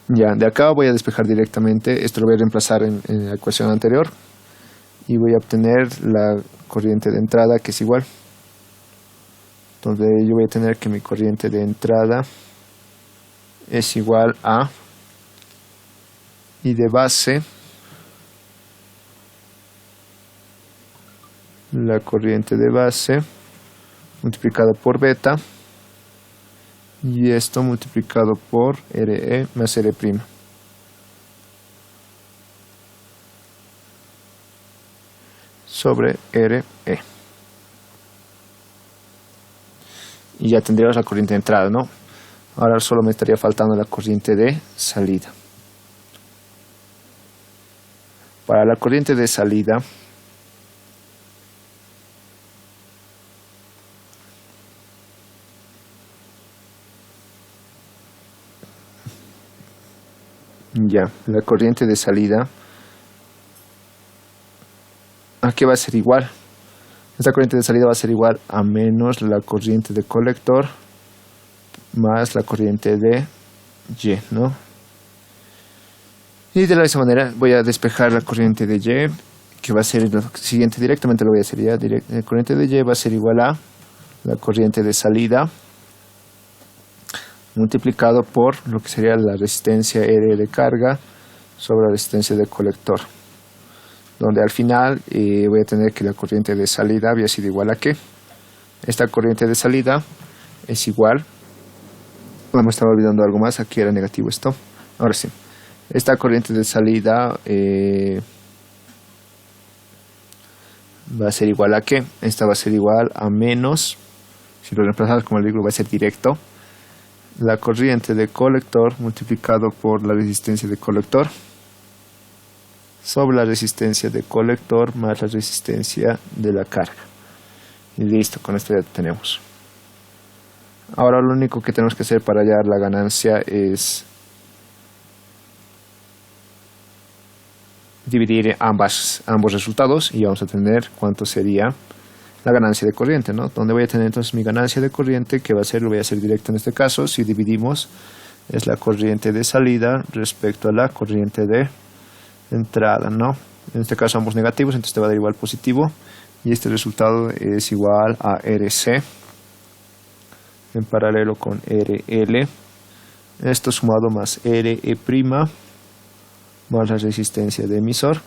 Ya, de acá voy a despejar directamente, esto lo voy a reemplazar en la ecuación anterior y voy a obtener la corriente de entrada, que es igual donde yo voy a tener que mi corriente de entrada es igual a y de base la corriente de base multiplicado por beta y esto multiplicado por RE más R'. Sobre RE. Y ya tendríamos la corriente de entrada, ¿no? Ahora solo me estaría faltando la corriente de salida. Para la corriente de salida, ya, la corriente de salida, ¿a qué va a ser igual? Esta corriente de salida va a ser igual a menos la corriente de colector más la corriente de Y, ¿no? Y de la misma manera voy a despejar la corriente de Y, que va a ser lo siguiente, directamente lo voy a hacer ya. La corriente de Y va a ser igual a la corriente de salida multiplicado por lo que sería la resistencia R de carga sobre la resistencia de colector, donde al final voy a tener que la corriente de salida había sido igual a ¿qué? Esta corriente de salida es igual, me estaba olvidando algo más, aquí era negativo esto, ahora sí, esta corriente de salida va a ser igual a ¿qué? Esta va a ser igual a menos, si lo reemplazamos como el vehículo va a ser directo, la corriente de colector multiplicado por la resistencia de colector sobre la resistencia de colector más la resistencia de la carga. Y listo, con esto ya tenemos. Ahora lo único que tenemos que hacer para hallar la ganancia es dividir ambos resultados y vamos a tener cuánto sería la ganancia de corriente, ¿no? Donde voy a tener entonces mi ganancia de corriente, que va a ser, lo voy a hacer directo en este caso, si dividimos es la corriente de salida respecto a la corriente de entrada, ¿no? En este caso ambos negativos, entonces te va a dar igual positivo y este resultado es igual a RC en paralelo con RL, esto sumado más RE' más la resistencia de emisor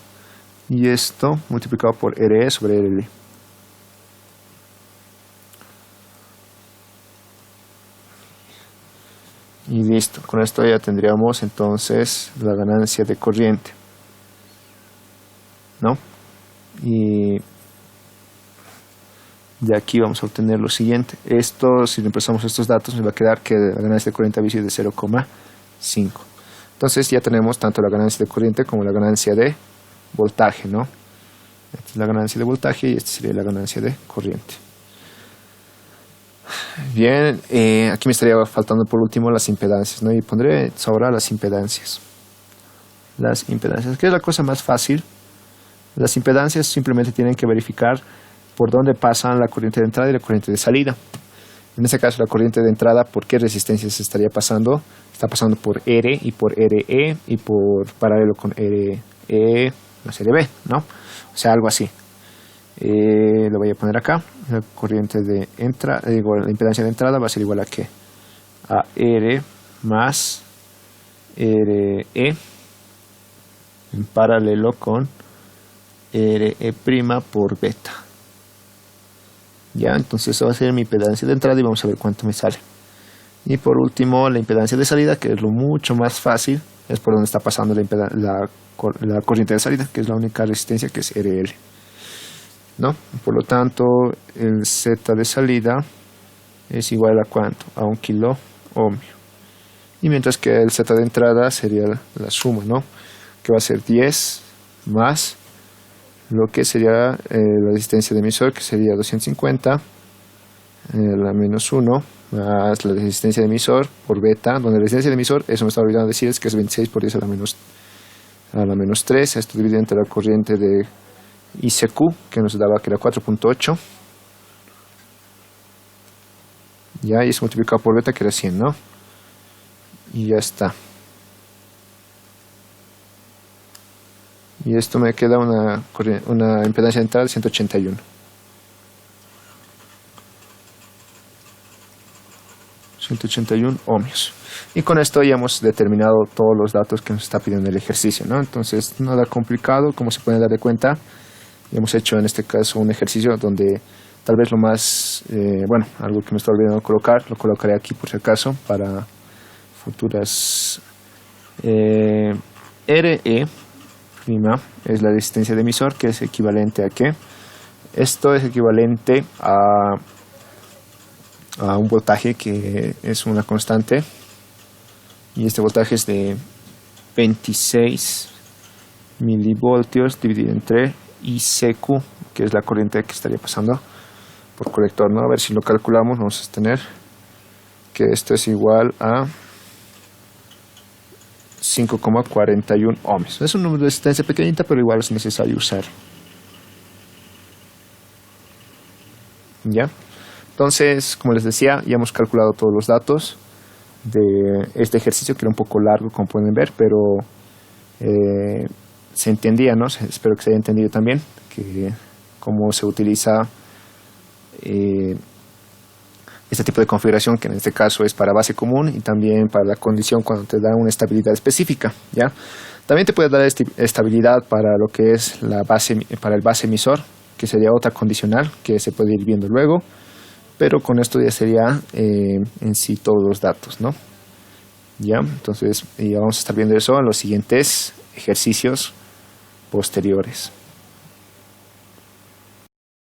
y esto multiplicado por RE sobre RL. Y listo, con esto ya tendríamos entonces la ganancia de corriente, ¿no? Y de aquí vamos a obtener lo siguiente. Esto, si reemplazamos estos datos, nos va a quedar que la ganancia de corriente había sido de 0,5. Entonces ya tenemos tanto la ganancia de corriente como la ganancia de voltaje, ¿no? Esta es la ganancia de voltaje y esta sería la ganancia de corriente. Bien, aquí me estaría faltando por último las impedancias, ¿no? Y pondré ahora las impedancias. Las impedancias, ¿qué es la cosa más fácil? Las impedancias simplemente tienen que verificar por dónde pasan la corriente de entrada y la corriente de salida. En este caso la corriente de entrada, ¿por qué resistencia se estaría pasando? Está pasando por R y por RE y por paralelo con RE más RB, ¿no? O sea, algo así. Lo voy a poner acá. La corriente de entrada, la impedancia de entrada va a ser igual a ¿qué? A R más RE en paralelo con RE' por beta. Ya, entonces eso va a ser mi impedancia de entrada y vamos a ver cuánto me sale. Y por último, la impedancia de salida, que es lo mucho más fácil, es por donde está pasando la corriente de salida, que es la única resistencia, que es RL, ¿no? Por lo tanto, el Z de salida es igual a ¿cuánto? A 1 kilo ohmio. Y mientras que el Z de entrada sería la suma, ¿no? Que va a ser 10 más lo que sería la resistencia de emisor, que sería 250, la menos 1, más la resistencia de emisor por beta, donde la resistencia de emisor, eso me estaba olvidando decir, es que es 26 por 10 a la menos 3, esto divide entre la corriente de ICQ, que nos daba que era 4.8, ya, y eso multiplicado por beta, que era 100, ¿no? Y ya está. Y esto me queda una impedancia de entrada de 181. 181 ohmios. Y con esto ya hemos determinado todos los datos que nos está pidiendo el ejercicio, ¿no? Entonces, nada complicado, como se pueden dar de cuenta. Ya hemos hecho en este caso un ejercicio donde tal vez lo más, algo que me estoy olvidando colocar, lo colocaré aquí por si acaso para futuras. RE' es la resistencia de emisor, que es equivalente a ¿qué? Esto es equivalente a un voltaje que es una constante, y este voltaje es de 26 milivoltios dividido entre ICQ, que es la corriente que estaría pasando por colector, ¿no? A ver si lo calculamos, vamos a tener que esto es igual a 5,41 ohms. Es un número de resistencia pequeñita, pero igual es necesario usar. ¿Ya? Entonces, como les decía, ya hemos calculado todos los datos de este ejercicio, que era un poco largo, como pueden ver, pero se entendía, ¿no? Espero que se haya entendido también que cómo se utiliza este tipo de configuración, que en este caso es para base común y también para la condición cuando te da una estabilidad específica, ¿ya? También te puede dar estabilidad para lo que es la base, para el base emisor, que sería otra condicional que se puede ir viendo luego, pero con esto ya sería en sí todos los datos, ¿no? Ya, entonces ya vamos a estar viendo eso en los siguientes ejercicios posteriores.